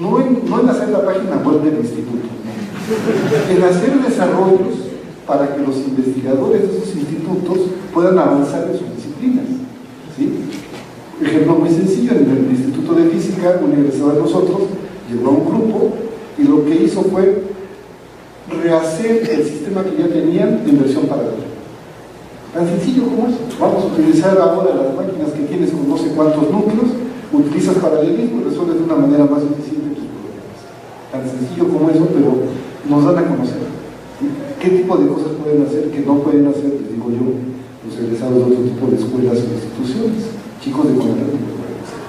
no en hacer la página web del instituto, en hacer desarrollos para que los investigadores de esos institutos puedan avanzar en sus disciplinas. ¿Sí? Ejemplo muy sencillo, en el Instituto de Física, un egresado de nosotros llegó a un grupo y lo que hizo fue rehacer el sistema que ya tenían en versión paralela. Tan sencillo como eso. Vamos a utilizar ahora las máquinas que tienes con no sé cuántos núcleos, utilizas paralelismo y resuelves de una manera más eficiente tus problemas. Tan sencillo como eso, pero nos dan a conocer. ¿Sí? ¿Qué tipo de cosas pueden hacer que no pueden hacer, les digo yo, los egresados de otro tipo de escuelas o instituciones? Chicos de Conalep no lo pueden hacer.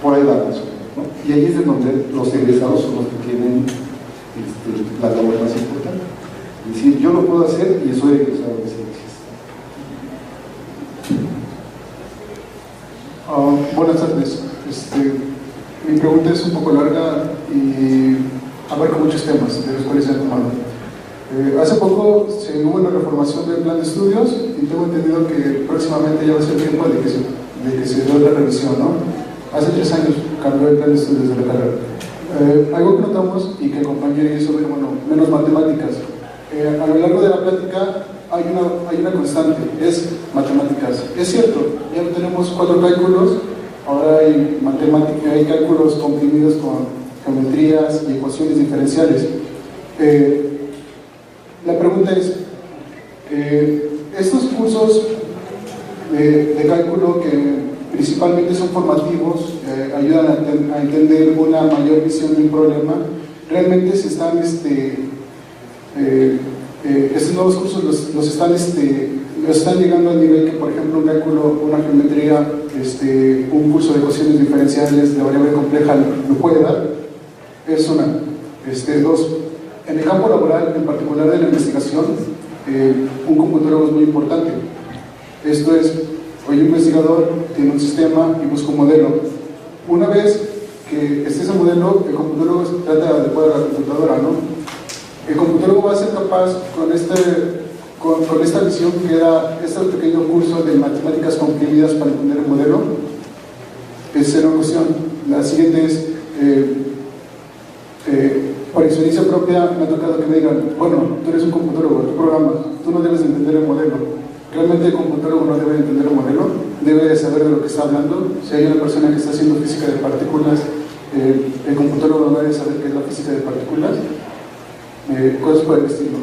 Por ahí vamos, ¿no? Y ahí es de donde los egresados son los que tienen la labor más importante. Es decir, yo lo puedo hacer y soy egresado de ciencias.
Buenas tardes. Mi pregunta es un poco larga y abarca muchos temas, de los cuales se han tomado. Hace poco se hubo una reformación del plan de estudios y tengo entendido que próximamente ya va a ser tiempo de que se dé la revisión, ¿no? Hace 3 años cambió el plan de estudios de la carrera. Algo que notamos y que el compañero hizo, bueno, menos matemáticas. A lo largo de la plática hay una constante, es matemáticas. Es cierto, ya tenemos 4 cálculos, ahora hay matemática, hay cálculos comprimidos con geometrías y ecuaciones diferenciales. La pregunta es, estos cursos de cálculo que principalmente son formativos, ayudan a entender una mayor visión de un problema, realmente se están, estos nuevos cursos los están llegando al nivel que, por ejemplo, un cálculo, una geometría, un curso de ecuaciones diferenciales de variable compleja lo puede dar. Es una. 2. En el campo laboral, en particular de la investigación, un computólogo es muy importante. Esto es, hoy un investigador tiene un sistema y busca un modelo. Una vez que esté ese modelo, el computólogo trata de adecuar a la computadora, ¿no? El computólogo va a ser capaz, con esta visión que da este pequeño curso de matemáticas comprimidas para entender el modelo. Esa es una cuestión. La siguiente es, por experiencia propia me ha tocado que me digan, bueno, tú eres un computólogo, tú programas, tú no debes entender el modelo. Realmente el computólogo no debe entender el modelo, debe saber de lo que está hablando. Si hay una persona que está haciendo física de partículas, el computólogo no debe saber qué es la física de partículas. Cosas por el estilo.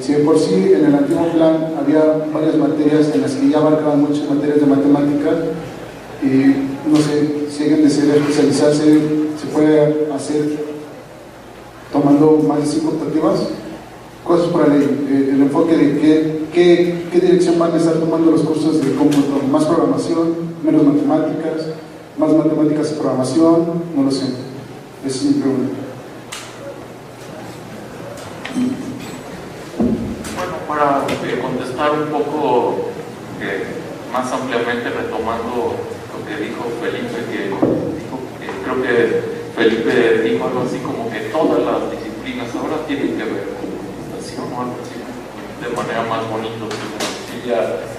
Si de por sí en el antiguo plan había varias materias en las que ya abarcaban muchas materias de matemáticas, y no sé, si alguien desea especializarse, se puede hacer tomando más de 5 optativas. Cosas por la ley, el enfoque de qué dirección van a estar tomando los cursos de cómputo, más programación, menos matemáticas, más matemáticas y programación, no lo sé. Esa es mi pregunta.
Bueno, para contestar un poco más ampliamente, retomando lo que dijo Felipe, creo que Felipe dijo algo así como que todas las disciplinas ahora tienen que ver con computación o algo así, de manera más bonita, filosofía,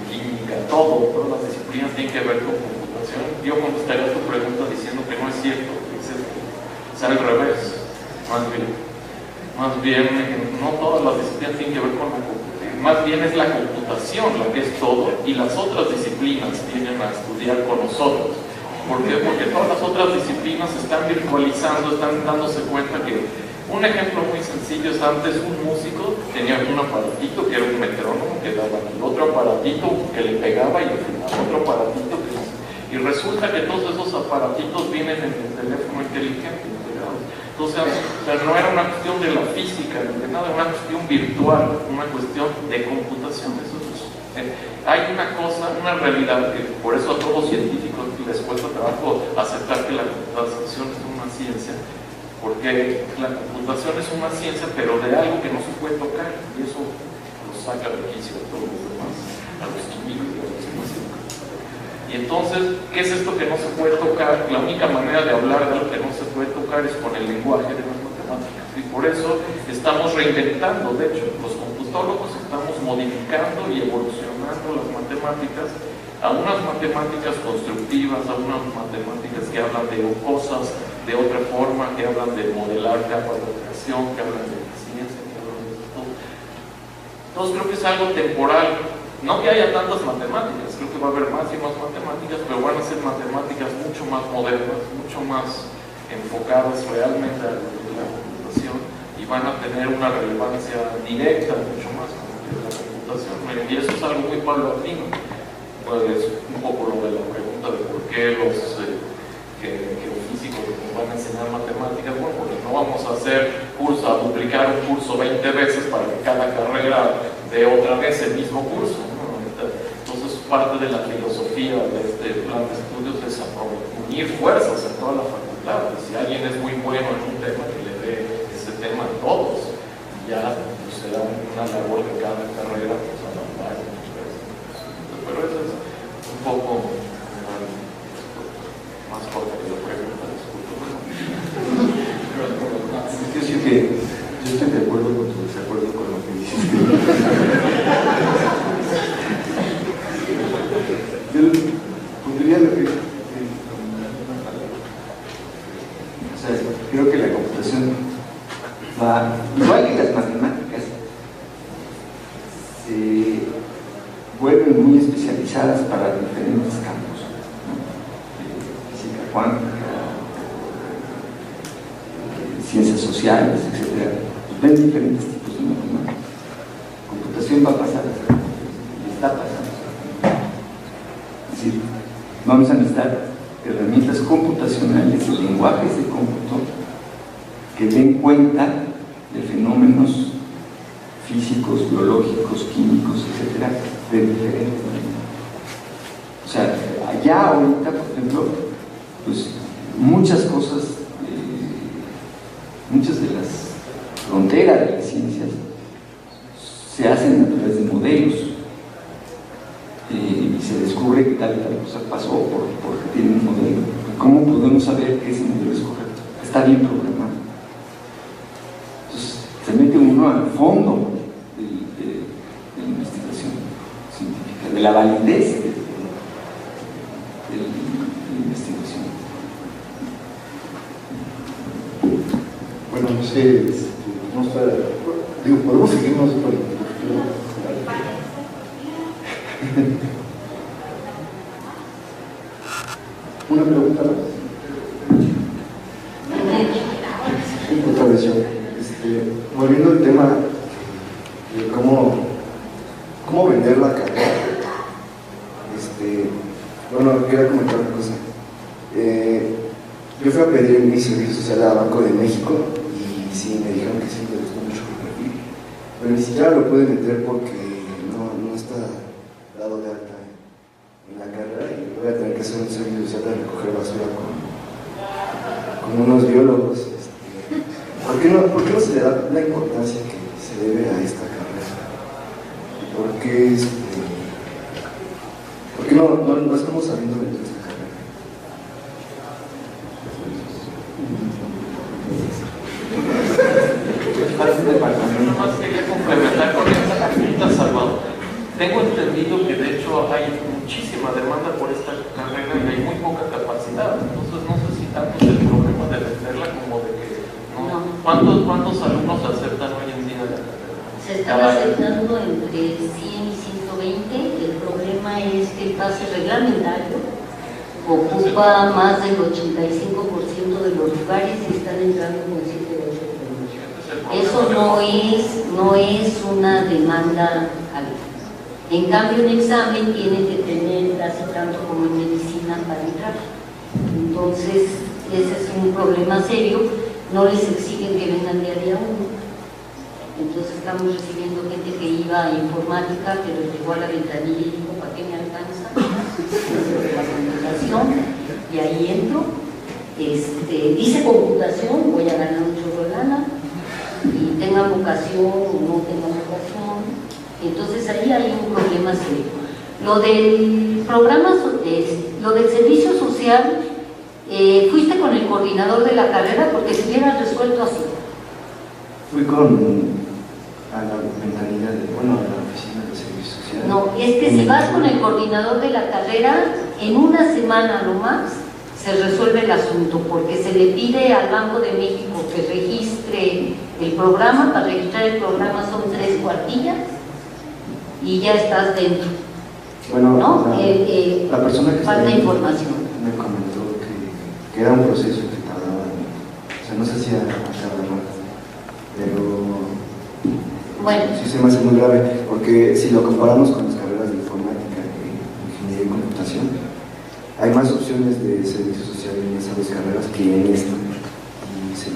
química, todas las disciplinas tienen que ver con computación. Yo contestaría a tu pregunta diciendo que no es cierto, es al revés, más bien no todas las disciplinas tienen que ver con la computación, más bien es la computación la que es todo y las otras disciplinas vienen a estudiar con nosotros. ¿Por qué? Porque todas las otras disciplinas están virtualizando, están dándose cuenta que un ejemplo muy sencillo es antes un músico tenía un aparatito que era un metrónomo que daba aquí, otro aparatito que le pegaba y al final otro aparatito que... Y resulta que todos esos aparatitos vienen en el teléfono inteligente. Entonces, no era una cuestión de la física, ni de nada, era una cuestión virtual, una cuestión de computación. Hay una cosa, una realidad que por eso a todos los científicos les cuesta trabajo aceptar que la computación es una ciencia, porque la computación es una ciencia, pero de algo que no se puede tocar, y eso los saca de quicio a todos los demás, a los químicos y a los físicos. Y entonces, ¿qué es esto que no se puede tocar? La única manera de hablar de lo que no se puede tocar es con el lenguaje de las matemáticas. Y por eso estamos reinventando, de hecho, los computólogos estamos modificando y evolucionando las matemáticas a unas matemáticas constructivas, a unas matemáticas que hablan de cosas de otra forma, que hablan de modelar capas de operación, que hablan de ciencia, que hablan de todo. Entonces creo que es algo temporal. No que haya tantas matemáticas, creo que va a haber más y más matemáticas, pero van a ser matemáticas mucho más modernas, mucho más enfocadas realmente a la computación y van a tener una relevancia directa mucho más con la computación. Y eso es algo muy paulatino. Pues un poco lo de la pregunta de por qué los geofísicos nos van a enseñar matemáticas. Bueno, porque no vamos a hacer a duplicar un curso 20 veces para que cada carrera dé otra vez el mismo curso, ¿no? Entonces parte de la filosofía de este plan de estudios es unir fuerzas en toda la facultad. Si alguien es muy bueno en un tema, que le dé ese tema a todos, y ya pues, será una labor de cada carrera pues, adaptar. Pero eso es un poco más corta que la pregunta,
Yo estoy de acuerdo con tu desacuerdo con lo que dices. Yo pondría lo que... O sea, creo que la computación va, igual que las matemáticas, se vuelven muy especializadas para diferentes campos, ¿no? Física cuántica, ciencias sociales, etc. Ven diferentes tipos de matemáticas. Computación va a pasar, está pasando. Es decir, vamos a necesitar herramientas computacionales y lenguajes de cómputo que den cuenta de fenómenos físicos, biológicos, químicos, etc., de diferentes maneras. O sea, allá ahorita, por ejemplo, pues muchas cosas, muchas de las fronteras de las ciencias se hacen a través de modelos y se descubre que tal y tal cosa pasó porque tiene un modelo. ¿Cómo podemos saber que ese modelo es correcto? Está bien programado. Entonces, se mete uno al fondo de la investigación científica, de la validez de la investigación.
Bueno, no sé, no está, digo, podemos seguirnos por el... Una pregunta más. Otra vez yo. Volviendo al tema de cómo vender la carrera. Bueno, quería comentar una cosa. Yo fui a pedir mi servicio social a Banco de México y sí, me dijeron que sí, me gustó mucho el perfil. Pero ni siquiera lo pude meter porque no está dado de alta en la carrera y voy a tener que hacer un servicio social de recoger basura con
con unos biólogos. ¿Por qué no se le da la importancia que se debe a esta carrera? ¿Por qué no estamos sabiendo de esta carrera?
Nomás quería complementar con esta pregunta, Salvador. Tengo entendido que de hecho hay muchísima demanda por esta carrera y hay muy poca capacidad. Entonces no sé si tanto es el problema de venderla como de que ¿Cuántos alumnos aceptan hoy en día la carrera?
Se están aceptando entre 100 y 120. El problema es que el pase reglamentario ocupa más del 85% de los lugares y están entrando con 7 de 8 premios. Eso no es una demanda alta. En cambio, un examen tiene que tener casi tanto como en medicina para entrar. Entonces, ese es un problema serio. No les exigen que vengan de día 1. Entonces estamos recibiendo gente que iba a informática, pero llegó a la ventanilla y dijo, ¿para qué me alcanza? La computación, y ahí entro. Dice computación, voy a ganar un chorro de lana, y tengan vocación o no tengan vocación. Entonces ahí hay un problema serio. Lo del programa, lo del servicio social, fuiste con el coordinador de la carrera porque se hubiera resuelto así.
Fui a la ventanilla a la oficina de servicio social.
No, es que si vas con el coordinador de la carrera, en una semana lo más se resuelve el asunto, porque se le pide al Banco de México que registre el programa. Para registrar el programa son 3 cuartillas y ya estás dentro.
Bueno,
¿no?
la persona que
falta información.
Me comentó que era un proceso que tardaba, o sea, no sé si a cada rato, pero
bueno,
sí se me hace muy grave, porque si lo comparamos con las carreras de informática y ingeniería y computación, hay más opciones de servicio social en esas 2 carreras que en esta. Y se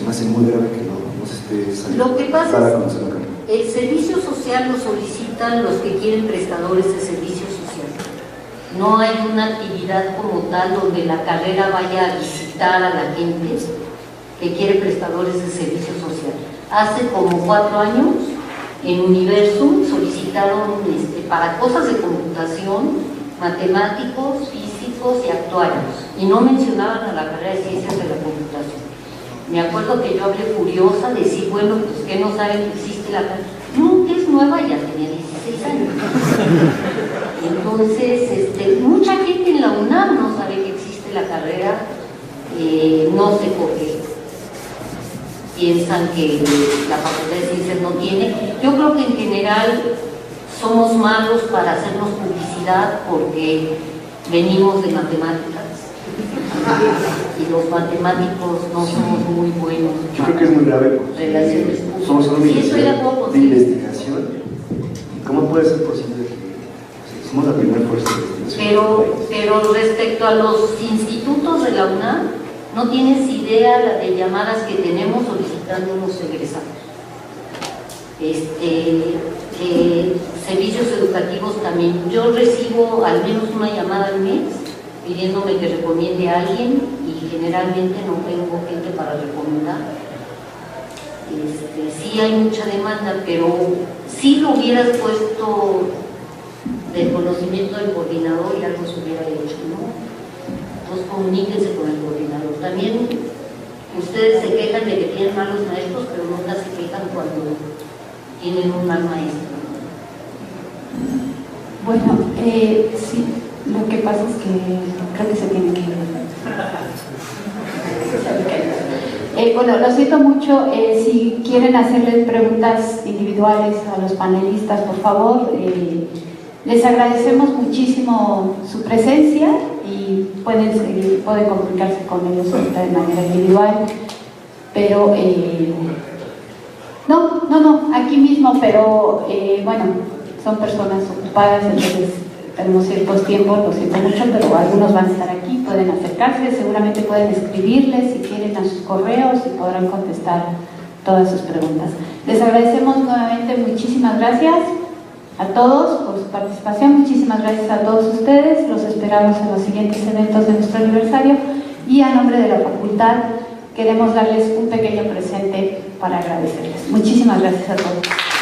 me hace muy grave que no se esté saliendo.
Lo que pasa
para
es
conocer la carrera.
El servicio social lo solicitan los que quieren prestadores de servicio social. No hay una actividad como tal donde la carrera vaya a visitar a la gente que quiere prestadores de servicio social. Hace como 4 años en Universum solicitaron para cosas de computación, matemáticos, físicos y actuarios, y no mencionaban a la carrera de ciencias de la computación. Me acuerdo que yo hablé furiosa de decir, bueno, pues que no saben que existe la carrera. No, que es nueva, ya tenía 16 años. Entonces, mucha gente en la UNAM no sabe que existe la carrera, no sé por qué. Piensan que la Facultad de Ciencias no tiene. Yo creo que en general somos malos para hacernos publicidad porque venimos de matemáticas y los matemáticos no somos muy buenos.
Yo creo que es muy grave porque
Relaciones
somos una
sí,
de investigación. ¿Cómo puede ser posible que somos la primera fuerza de investigación?
Pero respecto a los institutos de la UNAM, no tienes idea la de llamadas que tenemos solicitando unos egresados. Servicios educativos también. Yo recibo al menos una llamada al mes pidiéndome que recomiende a alguien y generalmente no tengo gente para recomendar. Sí hay mucha demanda, pero si lo hubieras puesto del conocimiento del coordinador y algo se hubiera hecho, ¿no? Entonces comuníquense con el coordinador. También ustedes se quejan de que tienen malos maestros, pero nunca se quejan cuando tienen un mal maestro.
Bueno, sí, lo que pasa es que creo que se tiene que ir. Bueno, lo siento mucho. Si quieren hacerles preguntas individuales a los panelistas, por favor, les agradecemos muchísimo su presencia y pueden comunicarse con ellos ahorita de manera individual, pero no, aquí mismo, pero bueno, son personas ocupadas, entonces tenemos ciertos tiempos, lo siento mucho, pero algunos van a estar aquí, pueden acercarse, seguramente pueden escribirles si quieren a sus correos y podrán contestar todas sus preguntas. Les agradecemos nuevamente, muchísimas gracias a todos por su participación, muchísimas gracias a todos ustedes, los esperamos en los siguientes eventos de nuestro aniversario y a nombre de la facultad queremos darles un pequeño presente para agradecerles. Muchísimas gracias a todos.